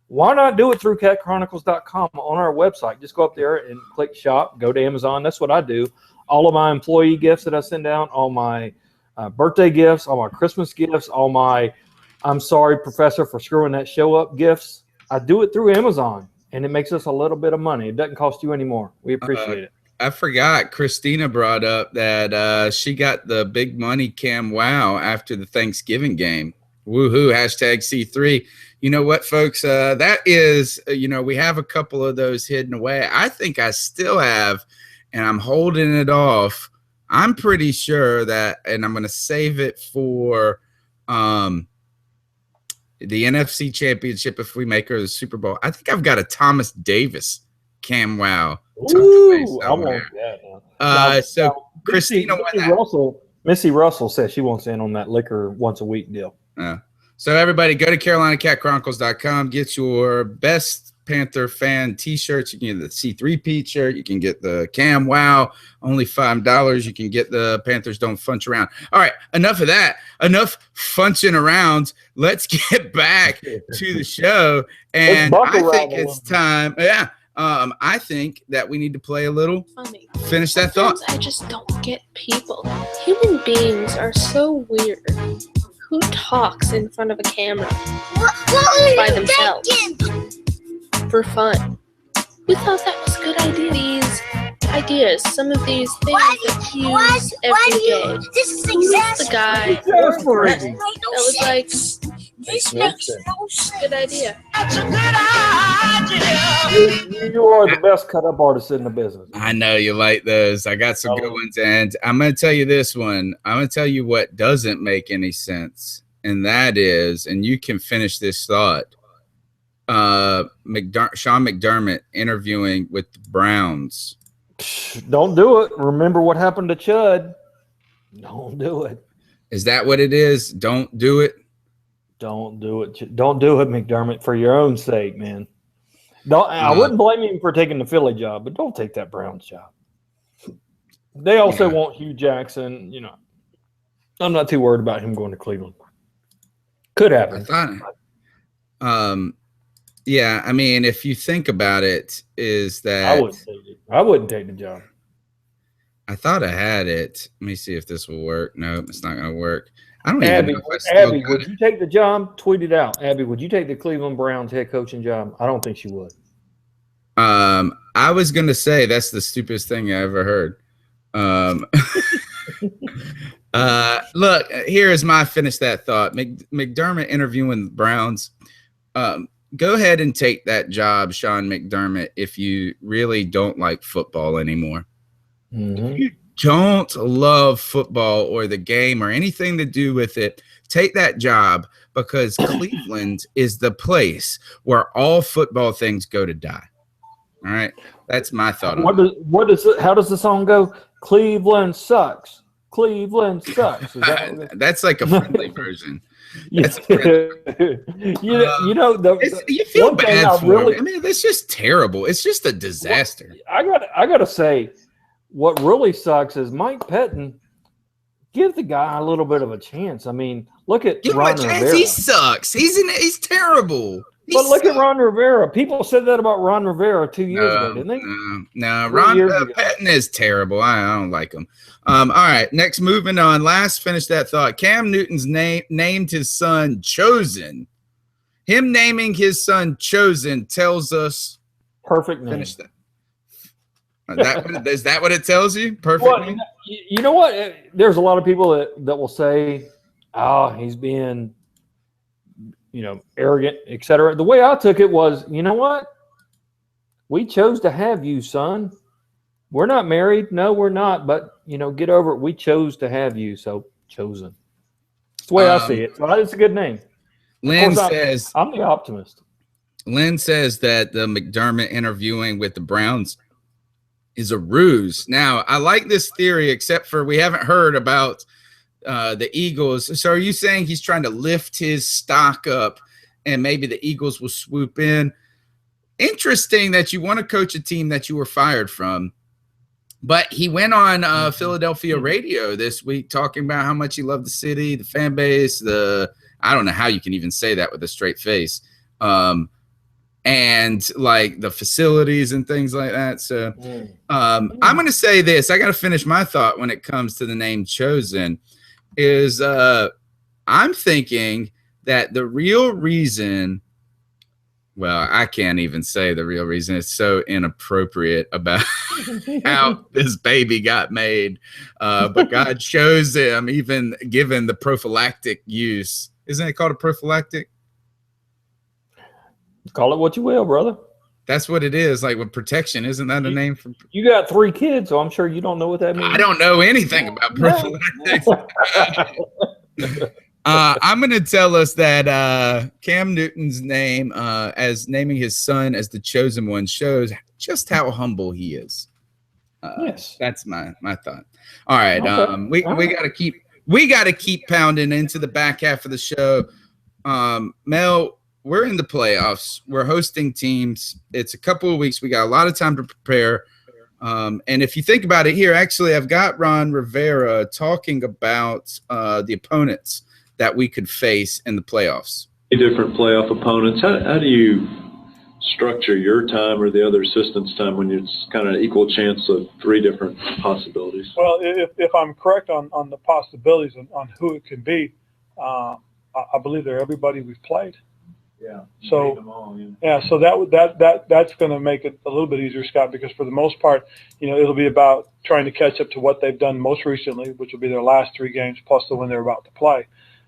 why not do it through catchronicles.com on our website? Just go up there and click shop, go to Amazon. That's what I do. All of my employee gifts that I send out, all my birthday gifts, all my Christmas gifts, all my I'm sorry, professor, for screwing that show up gifts. I do it through Amazon, and it makes us a little bit of money. It doesn't cost you any more. We appreciate it. I forgot Christina brought up that she got the big money Cam Wow after the Thanksgiving game. Woohoo, #C3. You know what, folks? That is, we have a couple of those hidden away. I think I still have, and I'm holding it off. I'm pretty sure that, and I'm going to save it for the NFC Championship if we make her the Super Bowl. I think I've got a Thomas Davis Cam Wow. Ooh, I want that. So Christina won that. Missy Russell says she wants in on that liquor once a week deal. So everybody go to CarolinaCatChronicles.com. Get your best Panther fan t-shirts. You can get the C3P shirt. You can get the Cam Wow. Only $5. You can get the Panthers Don't Funch Around. All right, enough of that. Enough funching around. Let's get back to the show. And I think it's time. Yeah. I think that we need to play a little. Funny. Finish that thought. I just don't get people. Human beings are so weird. Who talks in front of a camera by themselves for fun? Who thought that was a good idea? These ideas, some of these things that you use every day. This is the guy that was like, Makes no sense. Good idea. You are the best cut-up artist in the business. I know you like those. I got some good ones, and I'm going to tell you this one. I'm going to tell you what doesn't make any sense, and that is, and you can finish this thought. Sean McDermott interviewing with the Browns. Don't do it. Remember what happened to Chud. Don't do it. Is that what it is? Don't do it. Don't do it. Don't do it, McDermott, for your own sake, man. I wouldn't blame him for taking the Philly job, but don't take that Browns job. They also want Hugh Jackson. You know, I'm not too worried about him going to Cleveland. Could happen. Yeah, I mean, if you think about it, is that I wouldn't take the job. I thought I had it. Let me see if this will work. No, it's not going to work. I don't Abby, even know if I Abby, would you take the job? Tweet it out. Abby, would you take the Cleveland Browns head coaching job? I don't think she would. I was going to say that's the stupidest thing I ever heard. Look, here is my finish that thought. McDermott interviewing the Browns. Go ahead and take that job, Sean McDermott, if you really don't like football anymore. If you don't love football or the game or anything to do with it, take that job, because Cleveland is the place where all football things go to die. All right, that's my thought. How does the song go? Cleveland sucks. Cleveland sucks. That's like a friendly version. That's you feel bad for it. I mean, that's just terrible. It's just a disaster. I gotta say, what really sucks is Mike Pettin. Give the guy a little bit of a chance. I mean, look at Ron Rivera. He sucks. He's terrible. Look at Ron Rivera. People said that about Ron Rivera 2 years ago, didn't they? No, Ron Pettin is terrible. I don't like him. All right, next, moving on. Last, finish that thought. Cam Newton's named his son Chosen. Him naming his son Chosen tells us perfect name. Finish that. Is that what it tells you? Perfect name? You know what? There's a lot of people that will say, "Oh, he's being, arrogant, etc." The way I took it was, you know what? We chose to have you, son. We're not married. No, we're not. But, get over it. We chose to have you. So, Chosen. That's the way I see it. So it's a good name. Lynn says, I'm the optimist. Lynn says that the McDermott interviewing with the Browns is a ruse. Now, I like this theory, except for we haven't heard about the Eagles. So are you saying he's trying to lift his stock up and maybe the Eagles will swoop in? Interesting that you want to coach a team that you were fired from. But he went on Philadelphia radio this week talking about how much he loved the city, the fan base, I don't know how you can even say that with a straight face. And like the facilities and things like that. So I'm going to say this. I got to finish my thought when it comes to the name Chosen is I'm thinking that the real reason, well, I can't even say the real reason. It's so inappropriate about how this baby got made. But God chose him, even given the prophylactic use. Isn't it called a prophylactic? Call it what you will, brother. That's what it is, like with protection. Isn't that a name for? You got 3 kids, so I'm sure you don't know what that means. I don't know anything about prophylactics. I'm going to tell us that Cam Newton's name, as naming his son as the chosen one, shows just how humble he is. Yes, that's my thought. All right, okay. we got to keep pounding into the back half of the show. Mel, we're in the playoffs. We're hosting teams. It's a couple of weeks. We got a lot of time to prepare. And if you think about it here, actually, I've got Ron Rivera talking about the opponents that we could face in the playoffs. Different playoff opponents. How do you structure your time or the other assistant's time when it's kind of equal chance of 3 different possibilities? Well, if I'm correct on the possibilities on who it can be, I believe they're everybody we've played. Yeah. So so that's going to make it a little bit easier, Scott, because for the most part, it'll be about trying to catch up to what they've done most recently, which will be their last 3 games plus the one they're about to play.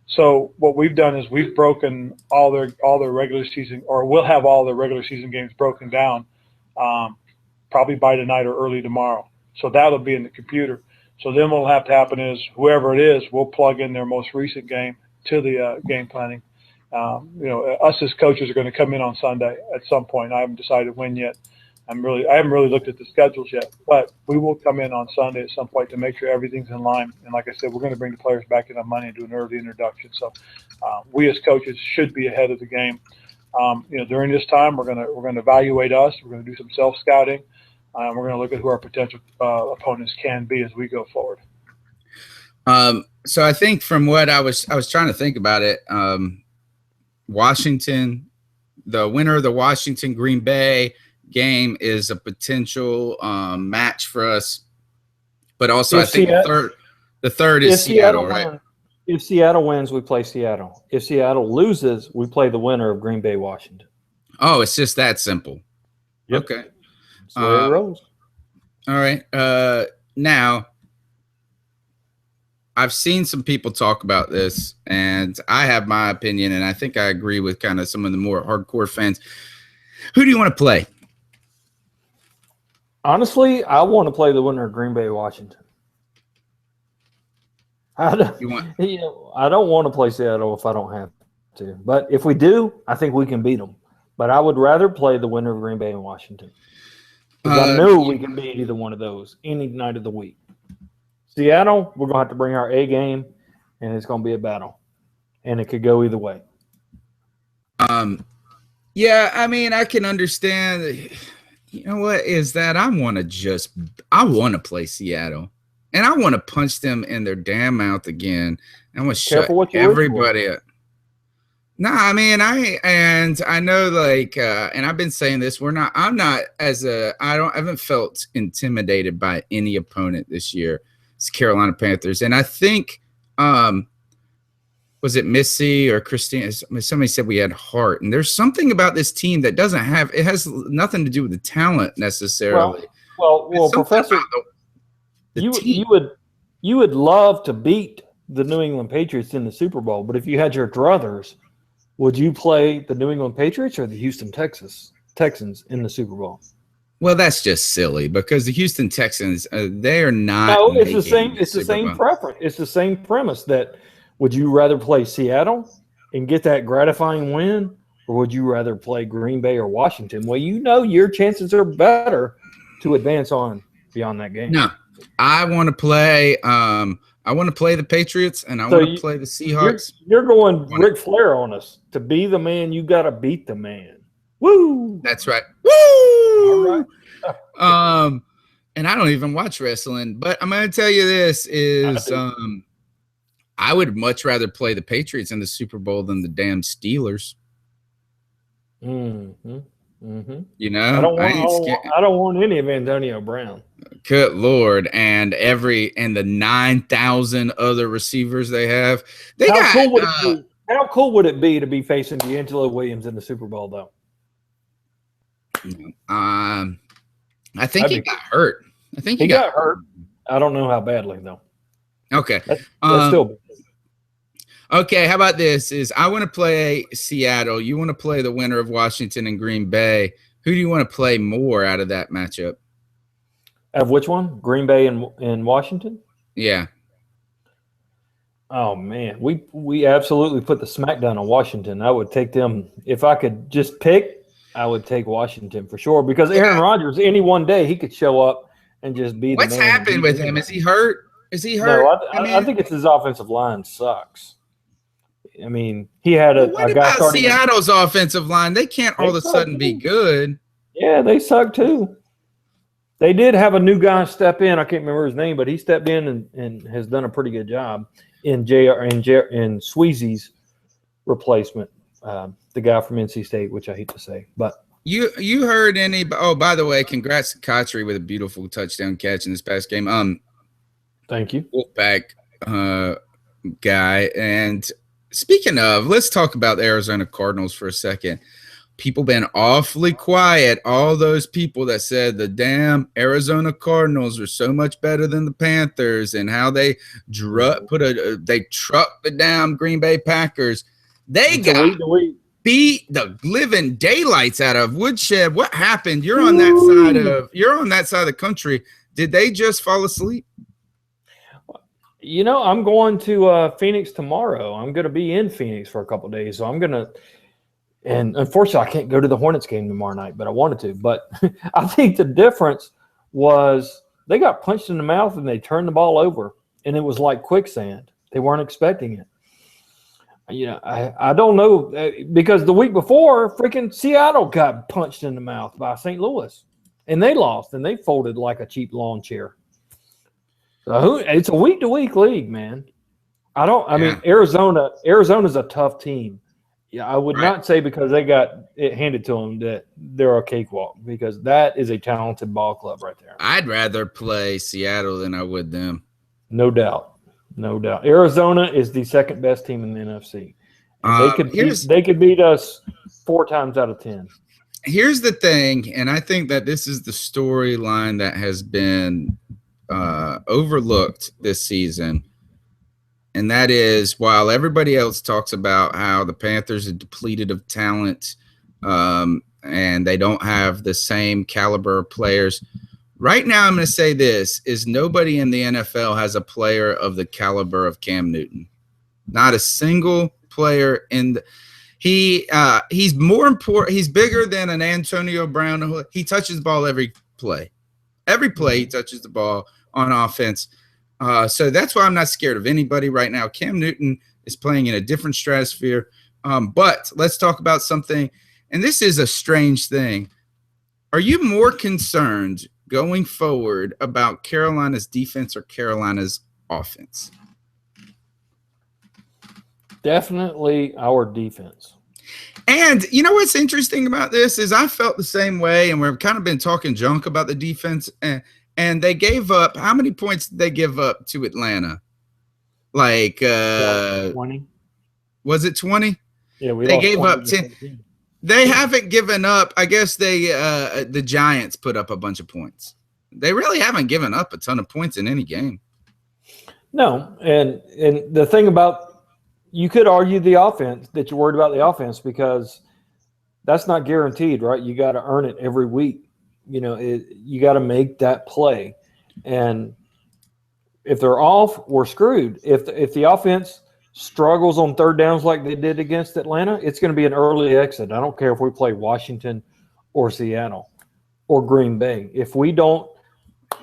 So what we've done is we've broken all their regular season, or we'll have all their regular season games broken down, probably by tonight or early tomorrow. So that'll be in the computer. So then what'll have to happen is whoever it is, we'll plug in their most recent game to the game planning. Us as coaches are going to come in on Sunday at some point. I haven't decided when yet. I haven't really looked at the schedules yet, but we will come in on Sunday at some point to make sure everything's in line. And like I said, we're going to bring the players back in on Monday and do an early introduction. So we as coaches should be ahead of the game. During this time, we're going to evaluate us. We're going to do some self-scouting. We're going to look at who our potential opponents can be as we go forward. So I think from what I was trying to think about it, Washington, the winner of the Washington Green Bay game is a potential match for us, but also I think the third is Seattle, right? If Seattle wins, we play Seattle. If Seattle loses, we play the winner of Green Bay, Washington. Oh, it's just that simple. Yep. Okay. That's the way it rolls. All right. Now, I've seen some people talk about this, and I have my opinion, and I think I agree with kind of some of the more hardcore fans. Who do you want to play? Honestly, I want to play the winner of Green Bay, Washington. I don't want to play Seattle if I don't have to. But if we do, I think we can beat them. But I would rather play the winner of Green Bay and Washington. Because I know we can beat either one of those any night of the week. Seattle, we're going to have to bring our A game, and it's going to be a battle. And it could go either way. Yeah, I mean, I can understand. You know what is that? I want to play Seattle, and I want to punch them in their damn mouth again. I want to shut everybody up. No, I mean, I know, like, and I've been saying this. I haven't felt intimidated by any opponent this year. It's Carolina Panthers, and I think, was it Missy or Christine? Somebody said we had heart, and there's something about this team that doesn't have. It has nothing to do with the talent necessarily. Well, Professor, you would love to beat the New England Patriots in the Super Bowl, but if you had your druthers, would you play the New England Patriots or the Houston Texans in the Super Bowl? Well, that's just silly because the Houston Texans, they are not. No, it's the same. It's the same preference. It's the same premise that. Would you rather play Seattle and get that gratifying win, or would you rather play Green Bay or Washington? Well, your chances are better to advance on beyond that game. No, I want to play. I want to play the Patriots, and I want to play the Seahawks. You're going Ric Flair on us. To be the man, you got to beat the man. Woo! That's right. Woo! All right. And I don't even watch wrestling, but I'm going to tell you this is. I would much rather play the Patriots in the Super Bowl than the damn Steelers. Mm-hmm. Mm-hmm. You know, I don't want any of Antonio Brown. Good Lord, and the 9,000 other receivers they have. How cool would it be to be facing D'Angelo Williams in the Super Bowl, though? I think he got hurt. He got hurt. I don't know how badly though. Okay. That's still. Okay, how about this? I want to play Seattle. You want to play the winner of Washington and Green Bay. Who do you want to play more out of that matchup? Of which one? Green Bay and Washington? Yeah. Oh, man. We absolutely put the smackdown on Washington. I would take them. If I could just pick, I would take Washington for sure. Because Aaron Rodgers, any one day, he could show up and just be the man. What's happened with him? Is he hurt? No, I think it's his offensive line sucks. I mean, he had a what guy about starting. Seattle's offensive line? They can't all of a sudden be good. Yeah, they suck too. They did have a new guy step in. I can't remember his name, but he stepped in and has done a pretty good job in Sweezy's replacement. The guy from NC State, which I hate to say, but you heard any? Oh, by the way, congrats to Kotry with a beautiful touchdown catch in this past game. Thank you, Wolfpack guy. And speaking of, let's talk about the Arizona Cardinals for a second. people been awfully quiet. All those people that said the damn Arizona Cardinals are so much better than the Panthers and how they trucked the damn Green Bay Packers. They beat the living daylights out of Woodshed. What happened? You're on that side of the country. Did they just fall asleep? You know, I'm going to Phoenix tomorrow. I'm going to be in Phoenix for a couple of days, so I'm going to. And unfortunately, I can't go to the Hornets game tomorrow night, but I wanted to. But I think the difference was they got punched in the mouth and they turned the ball over, and it was like quicksand. They weren't expecting it. You know, I don't know, because the week before, freaking Seattle got punched in the mouth by St. Louis, and they lost, and they folded like a cheap lawn chair. So it's a week-to-week league, man. I mean, Arizona's a tough team. Yeah, I would not say because they got it handed to them that they're a cakewalk, because that is a talented ball club right there. I'd rather play Seattle than I would them. No doubt. No doubt. Arizona is the second best team in the NFC. They could beat us 4 times out of 10. Here's the thing, and I think that this is the storyline that has been overlooked this season. And that is, while everybody else talks about how the Panthers are depleted of talent and they don't have the same caliber of players, right now I'm going to say this, is nobody in the NFL has a player of the caliber of Cam Newton. Not a single player in the he's more important. He's bigger than an Antonio Brown. He touches the ball every play. Every play he touches the ball on offense. So that's why I'm not scared of anybody right now. Cam Newton is playing in a different stratosphere. But let's talk about something, and this is a strange thing. Are you more concerned going forward about Carolina's defense or Carolina's offense? Definitely our defense. And you know what's interesting about this is I felt the same way, and we've kind of been talking junk about the defense. And they gave up – how many points did they give up to Atlanta? Like 20. Was it 20? Yeah, they gave up 10. They haven't given up. I guess the Giants put up a bunch of points. They really haven't given up a ton of points in any game. No, and the thing about – you could argue the offense, that you're worried about the offense, because that's not guaranteed, right? You got to earn it every week. You know, you got to make that play. And if they're off, we're screwed. If the offense struggles on third downs like they did against Atlanta, it's going to be an early exit. I don't care if we play Washington or Seattle or Green Bay. If we don't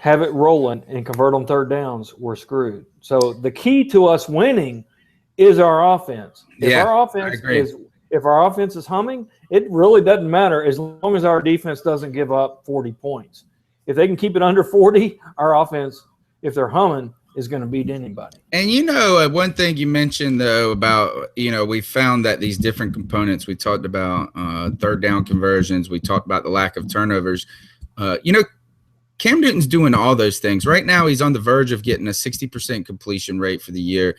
have it rolling and convert on third downs, we're screwed. So the key to us winning is our offense. If our offense is humming, it really doesn't matter as long as our defense doesn't give up 40 points. If they can keep it under 40, our offense, if they're humming, is going to beat anybody. And you know, one thing you mentioned though about, you know, we found that these different components, we talked about third down conversions, we talked about the lack of turnovers. You know, Cam Newton's doing all those things. Right now he's on the verge of getting a 60% completion rate for the year.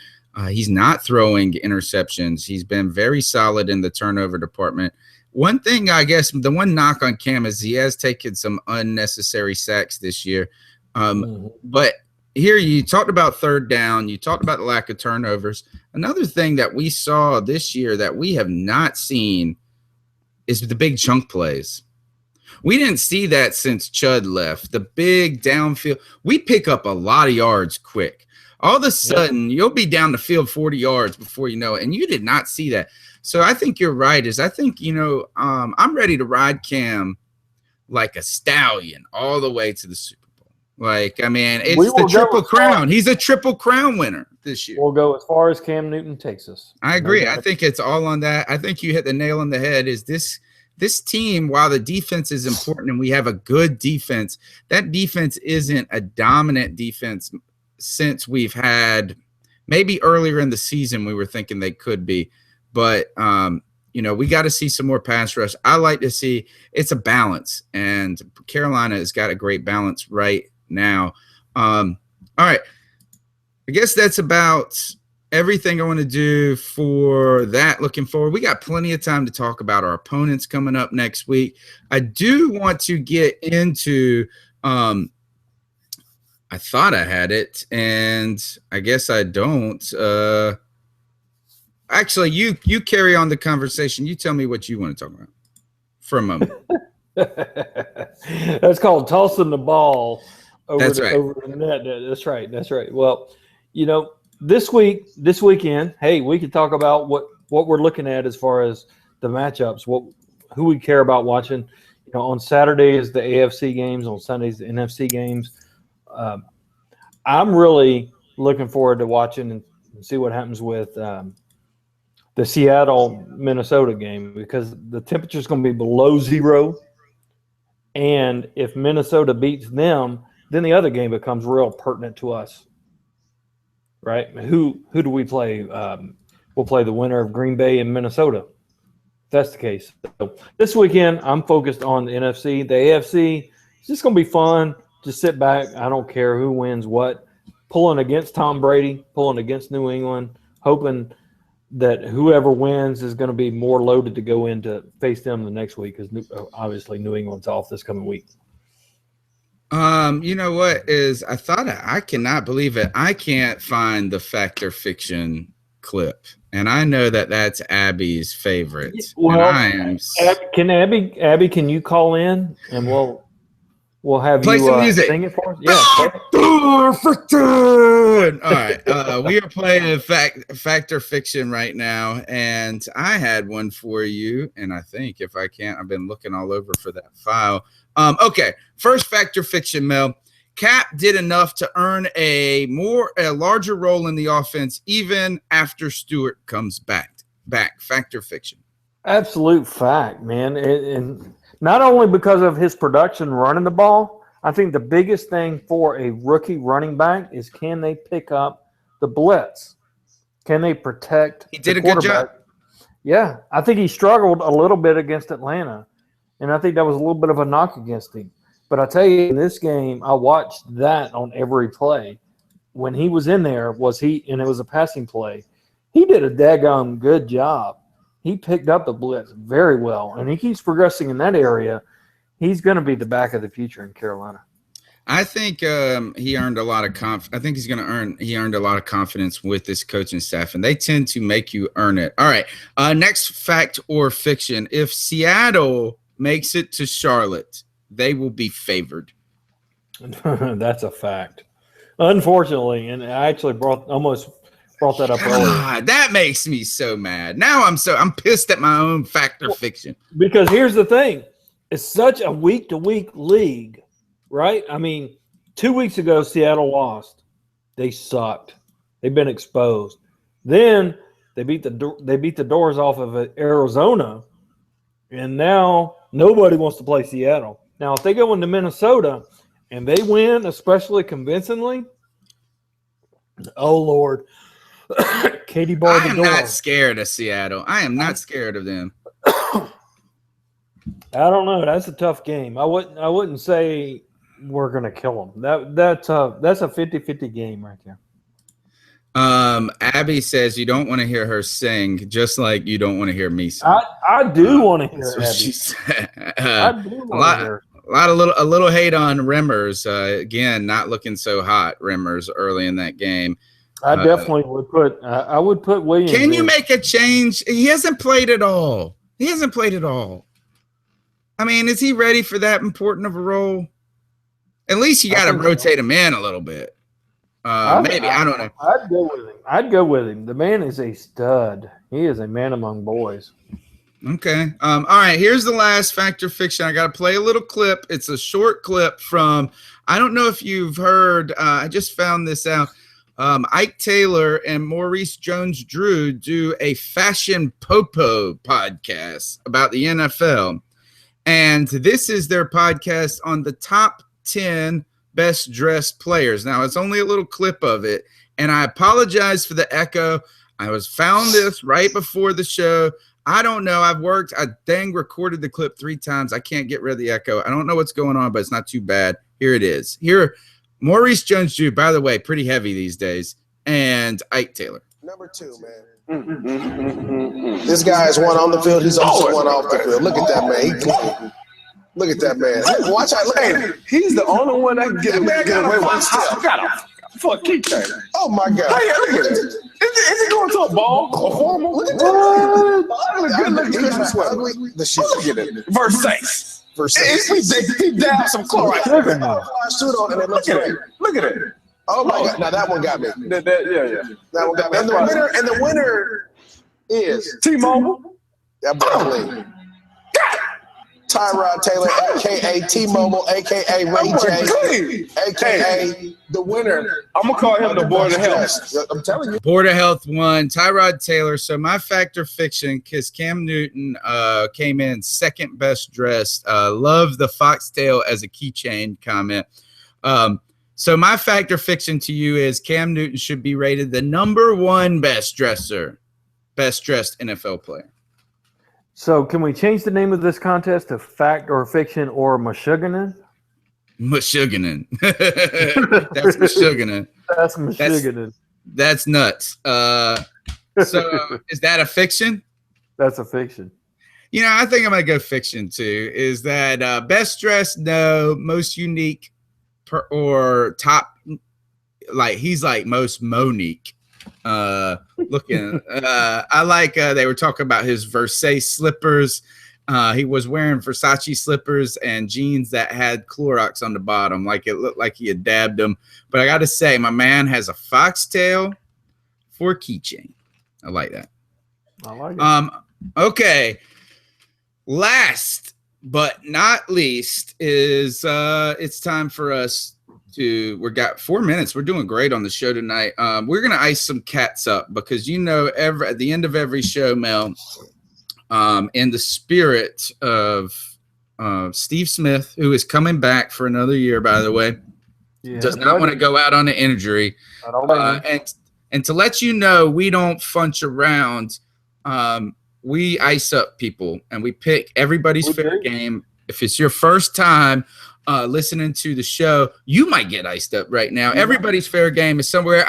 He's not throwing interceptions. He's been very solid in the turnover department. One thing, I guess, the one knock on Cam is he has taken some unnecessary sacks this year. But here you talked about third down. You talked about the lack of turnovers. Another thing that we saw this year that we have not seen is the big chunk plays. We didn't see that since Chud left. The big downfield. We pick up a lot of yards quick. All of a sudden, you'll be down the field 40 yards before you know it, and you did not see that. So I think you're right. I think, you know, I'm ready to ride Cam like a stallion all the way to the Super Bowl. Like, I mean, it's the Triple Crown. He's a Triple Crown winner this year. We'll go as far as Cam Newton takes us. I agree. No, I think it's all on that. I think you hit the nail on the head. Is this team, while the defense is important and we have a good defense, that defense isn't a dominant defense since we've had maybe earlier in the season we were thinking they could be. But, you know, we got to see some more pass rush. I like to see it's a balance, and Carolina has got a great balance right now. All right. I guess that's about everything I want to do for that. Looking forward. We got plenty of time to talk about our opponents coming up next week. I do want to get into I thought I had it, and I guess I don't. Actually, you carry on the conversation. You tell me what you want to talk about for a moment. That's called tossing the ball over over the net. That's right. That's right. Well, this weekend, hey, we could talk about what we're looking at as far as the matchups, who we care about watching. On Saturday is the AFC games, on Sundays the NFC games. I'm really looking forward to watching and see what happens with the Seattle-Minnesota game, because the temperature is going to be below zero. And if Minnesota beats them, then the other game becomes real pertinent to us, right? Who do we play? We'll play the winner of Green Bay and Minnesota, if that's the case. So this weekend, I'm focused on the NFC. The AFC, it's just going to be fun. Just sit back. I don't care who wins what. Pulling against Tom Brady, pulling against New England, hoping that whoever wins is going to be more loaded to go in to face them the next week, because obviously New England's off this coming week. You know what is? I cannot believe it. I can't find the Fact or Fiction clip, and I know that that's Abby's favorite. Well, and Abby, can you call in and we'll have play some music. Sing it for us? Yeah. All right. We are playing Fact or Fiction right now, and I had one for you, and I think if I can't, I've been looking all over for that file. Okay. First Fact or Fiction, Mel. Cap did enough to earn a larger role in the offense even after Stewart comes back. Fact or Fiction? Absolute fact, man. And not only because of his production running the ball, I think the biggest thing for a rookie running back is, can they pick up the blitz? Can they protect He did the a good job. Yeah, I think he struggled a little bit against Atlanta, and I think that was a little bit of a knock against him. But I tell you, in this game, I watched that on every play. When he was in there, and it was a passing play, he did a daggone good job. He picked up the blitz very well, and he keeps progressing in that area. He's going to be the back of the future in Carolina. I think he earned a lot of I think he earned a lot of confidence with this coaching staff, and they tend to make you earn it. All right. Next Fact or Fiction. If Seattle makes it to Charlotte, they will be favored. That's a fact. Unfortunately, and I actually almost brought that up earlier. That makes me so mad. Now I'm pissed at my own Fact or Fiction. Because here's the thing. It's such a week-to-week league, right? I mean, 2 weeks ago, Seattle lost. They sucked. They've been exposed. Then they beat the doors off of Arizona, and now nobody wants to play Seattle. Now, if they go into Minnesota and they win, especially convincingly, oh, Lord. Katie barred the door. I'm not scared of Seattle. I am not scared of them. I don't know. That's a tough game. I wouldn't say we're going to kill them. That's a 50-50 game right there. Abby says you don't want to hear her sing, just like you don't want to hear me sing. I do want to hear Abby. She said. I do want to hear. A little hate on Remmers. Again, not looking so hot. Remmers early in that game. I definitely would put. I would put Williams. Can you make a change? He hasn't played at all. I mean, is he ready for that important of a role? At least you got to rotate him in a little bit. Maybe I don't know. I'd go with him. The man is a stud. He is a man among boys. Okay. All right. Here's the last Fact or Fiction. I got to play a little clip. It's a short clip from. I don't know if you've heard. I just found this out. Ike Taylor and Maurice Jones-Drew do a Fashion Popo podcast about the NFL. And this is their podcast on the top 10 best dressed players. Now, it's only a little clip of it. And I apologize for the echo. I found this right before the show. I don't know. I recorded the clip 3 times. I can't get rid of the echo. I don't know what's going on, but it's not too bad. Here it is. Maurice Jones-Drew, by the way, pretty heavy these days, and Ike Taylor. Number 2, man. This guy is one on the field. He's also one off the field. Look at that man. He clean. Look at that man. Watch out. Hey, He's the only one that can get away with step. Got a fuck keychain. Oh my God. Hey, look at it. Is he going to a ball? A formal? Look at that. The shit. Look at it. Versace. He dabbed some chloride. Suit on and it looks great. Look at it. Oh my God. Now that one got me. Yeah. That one got me. And the winner is T-Mobile. That boy clean. Tyrod Taylor, a.k.a. T-Mobile, a.k.a. Ray J, a.k.a. the winner. I'm going to call him the Board of Health. I'm telling you. Board of Health won. Tyrod Taylor. So my factor fiction, because Cam Newton came in second best dressed. Love the foxtail as a keychain comment. So my factor fiction to you is Cam Newton should be rated the number 1 best dressed NFL player. So can we change the name of this contest to fact or fiction or Meshuggah? Meshuggah. That's Meshuggah. That's Meshuggah. That's nuts. So is that a fiction? That's a fiction. You know, I think I'm going to go fiction too. Is that best dressed? No. Most unique or top, like he's like most Monique. Looking, I like they were talking about his Versace slippers. He was wearing Versace slippers and jeans that had Clorox on the bottom, like it looked like he had dabbed them. But I got to say, my man has a foxtail for a keychain. I like that. I like it. Okay. Last but not least is it's time for us. We got 4 minutes. We're doing great on the show tonight. We're gonna ice some cats up because at the end of every show, Mel, in the spirit of Steve Smith, who is coming back for another year, by the way, does not want to go out on an injury, and to let you know, we don't funch around. We ice up people and we pick everybody's fair game. If it's your first time listening to the show, you might get iced up right now. Everybody's fair game is somewhere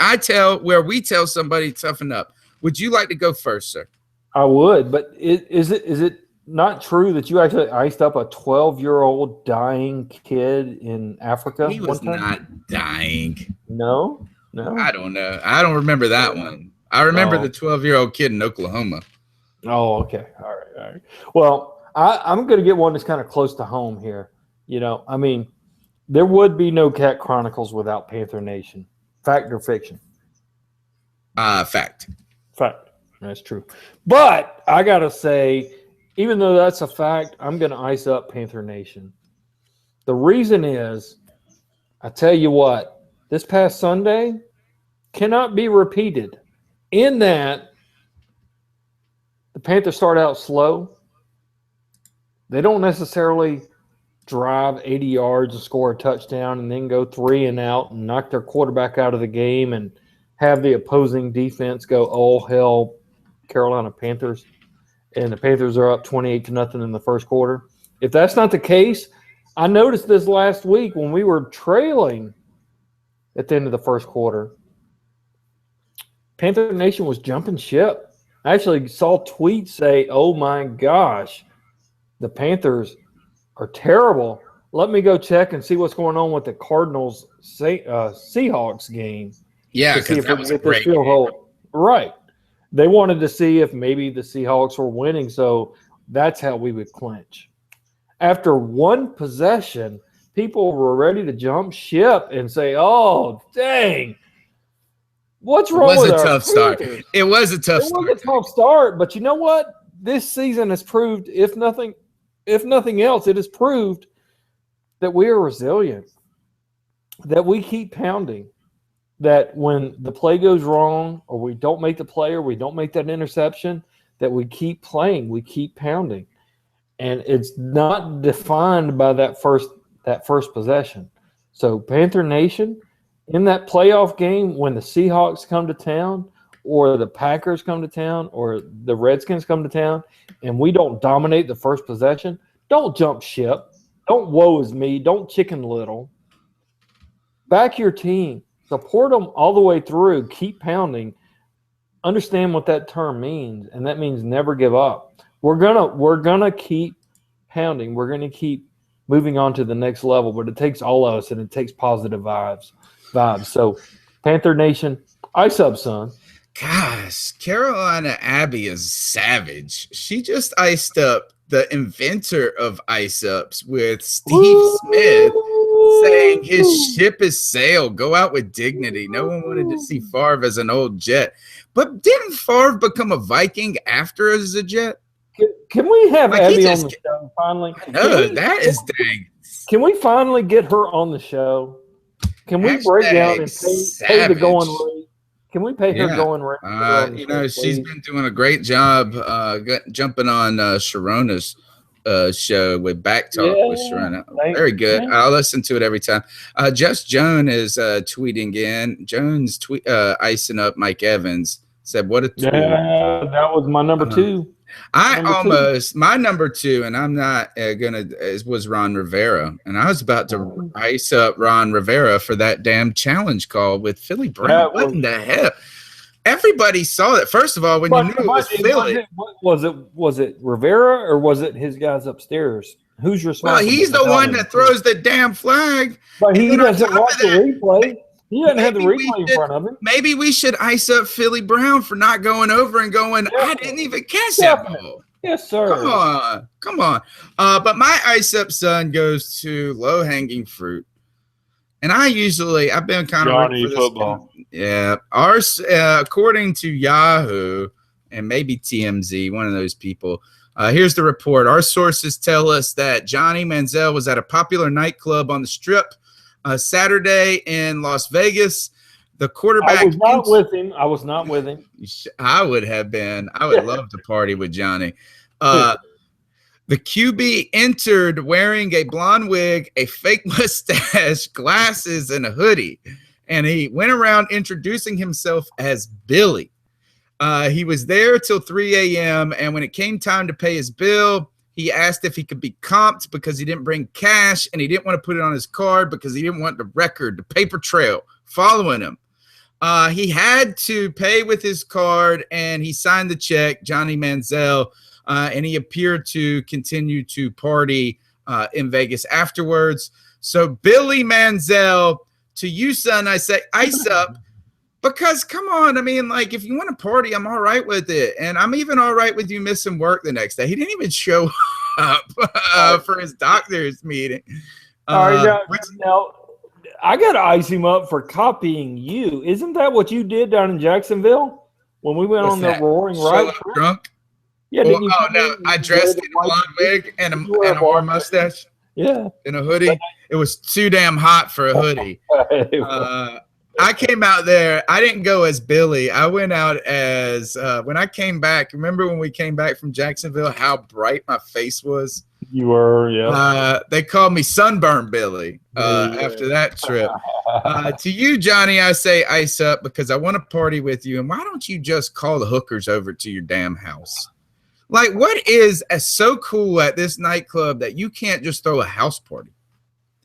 where we tell somebody toughen up. Would you like to go first, sir? I would, but is it not true that you actually iced up a 12-year-old dying kid in Africa? He was not dying. No. I don't know. I don't remember that one. I remember the 12-year-old kid in Oklahoma. Oh, okay. All right. Well, I'm going to get one that's kind of close to home here. You know, I mean, there would be no Cat Chronicles without Panther Nation. Fact or fiction? Fact. Fact. That's true. But I got to say, even though that's a fact, I'm going to ice up Panther Nation. The reason is, I tell you what, this past Sunday cannot be repeated in that the Panthers start out slow. They don't necessarily drive 80 yards and score a touchdown and then go 3 and out and knock their quarterback out of the game and have the opposing defense go all hell Carolina Panthers, and the Panthers are up 28-0 in the first quarter. If that's not the case, I noticed this last week when we were trailing at the end of the first quarter, Panther Nation was jumping ship. I actually saw tweets say, oh my gosh, the Panthers are terrible. Let me go check and see what's going on with the Cardinals Seahawks game. Yeah, because that was a great game. Right. They wanted to see if maybe the Seahawks were winning, so that's how we would clinch. After one possession, people were ready to jump ship and say, oh, dang, what's wrong with our tough start? It was a tough start. It was a tough start, but you know what? This season has proved, if nothing else, it has proved that we are resilient, that we keep pounding, that when the play goes wrong or we don't make the play or we don't make that interception, that we keep playing, we keep pounding. And it's not defined by that first possession. So Panther Nation, in that playoff game when the Seahawks come to town or the Packers come to town or the Redskins come to town and we don't dominate the first possession, don't jump ship. Don't woe is me. Don't chicken little. Back your team. Support them all the way through. Keep pounding. understand what that term means, and that means never give up. We're gonna keep pounding. We're gonna keep moving on to the next level, but it takes all of us, and it takes positive vibes. So, Panther Nation, ice up, son. Gosh, Carolina Abby is savage. She just iced up the inventor of ice ups with Steve Smith saying his ship is sailed. Go out with dignity. No one wanted to see Favre as an old Jet. But didn't Favre become a Viking after as a Jet? Can we have Abby on the show finally? No, that is dang. Can we finally get her on the show? Can we break down and pay the going rate? Can we pay her going rate? You know, she's been doing a great job jumping on Sharona's show with Back Talk with Sharona. Very good. I'll listen to it every time. Just Joan is tweeting in. Jones icing up Mike Evans. Said, what a tweet. Yeah, that was my number two. My number two, and I'm not was Ron Rivera. And I was about to ice up Ron Rivera for that damn challenge call with Philly Brown. What in the hell? Everybody saw that. First of all, when you knew it was Philly. Was it Rivera or was it his guys upstairs? Who's responsible? Well, he's the one that throws the damn flag. But he doesn't watch the replay. He doesn't have the replay in front of him. Maybe we should ice up Philly Brown for not going over and going, I didn't even catch that ball. Yes, sir. Come on. But my ice up, son, goes to low-hanging fruit. And I've been kind of Johnny football. Yeah. According to Yahoo and maybe TMZ, one of those people, here's the report. Our sources tell us that Johnny Manziel was at a popular nightclub on the Strip Saturday in Las Vegas. The quarterback. I was not with him. I would have been. I would love to party with Johnny. The QB entered wearing a blonde wig, a fake mustache, glasses, and a hoodie. And he went around introducing himself as Billy. He was there till 3 a.m. And when it came time to pay his bill, he asked if he could be comped because he didn't bring cash and he didn't want to put it on his card because he didn't want the record, the paper trail following him. He had to pay with his card and he signed the check, Johnny Manziel, and he appeared to continue to party in Vegas afterwards. So Billy Manziel, to you, son, I say ice up. Because, come on, I mean, like, if you want to party, I'm all right with it. And I'm even all right with you missing work the next day. He didn't even show up for his doctor's meeting. All right, now, I got to ice him up for copying you. Isn't that what you did down in Jacksonville when we went on the Roaring Ride? Drunk? Yeah, well, no, I dressed in a blonde wig and a war mustache. Yeah. In a hoodie. It was too damn hot for a hoodie. I came out there. I didn't go as Billy. I went out as when I came back. Remember when we came back from Jacksonville, how bright my face was? You were, yeah. They called me Sunburn Billy after that trip. To you, Johnny, I say ice up because I want to party with you. And why don't you just call the hookers over to your damn house? Like, what is so cool at this nightclub that you can't just throw a house party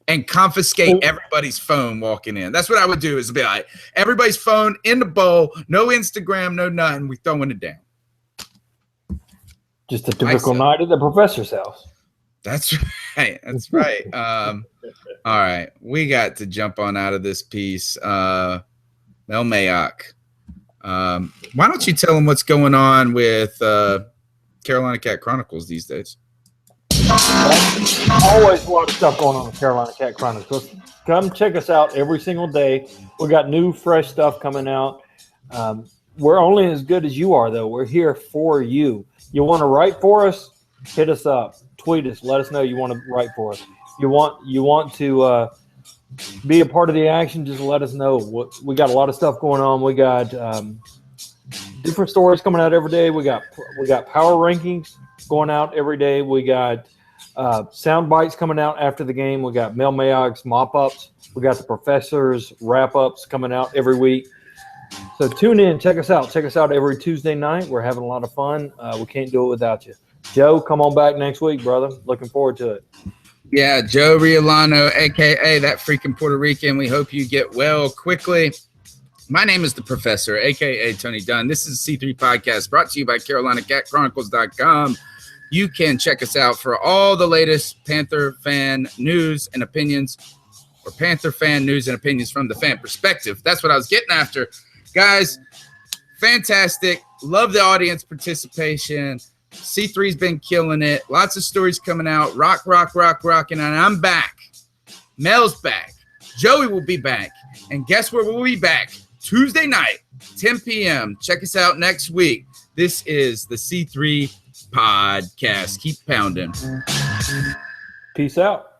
and confiscate everybody's phone walking in? That's what I would do, is be like, everybody's phone in the bowl, no Instagram, no nothing. We throwing it down. Just a typical night at the professor's house. That's right. That's right. All right. We got to jump on out of this piece. Mel Mayock. Why don't you tell them what's going on with Carolina Cat Chronicles these days? Always a lot of stuff going on with Carolina Cat Chronicles. Come check us out every single day. We got new, fresh stuff coming out. We're only as good as you are, though. We're here for you. You want to write for us? Hit us up. Tweet us. Let us know you want to write for us. You want to be a part of the action? Just let us know. We got a lot of stuff going on. We got different stories coming out every day. We got power rankings going out every day. We got sound bites coming out after the game. We got Mel Mayock's mop-ups. We got the professor's wrap-ups coming out every week. So tune in. Check us out. Check us out every Tuesday night. We're having a lot of fun. We can't do it without you. Joe, come on back next week, brother. Looking forward to it. Yeah, Joe Riolano, a.k.a. that freaking Puerto Rican. We hope you get well quickly. My name is the Professor, a.k.a. Tony Dunn. This is a C3 podcast brought to you by CarolinaCatChronicles.com. You can check us out for all the latest Panther fan news and opinions, or Panther fan news and opinions from the fan perspective. That's what I was getting after. Guys, fantastic. Love the audience participation. C3's been killing it. Lots of stories coming out. Rocking. And I'm back. Mel's back. Joey will be back. And guess where we'll be back? Tuesday night, 10 p.m. Check us out next week. This is the C3 podcast. Keep pounding. Peace out.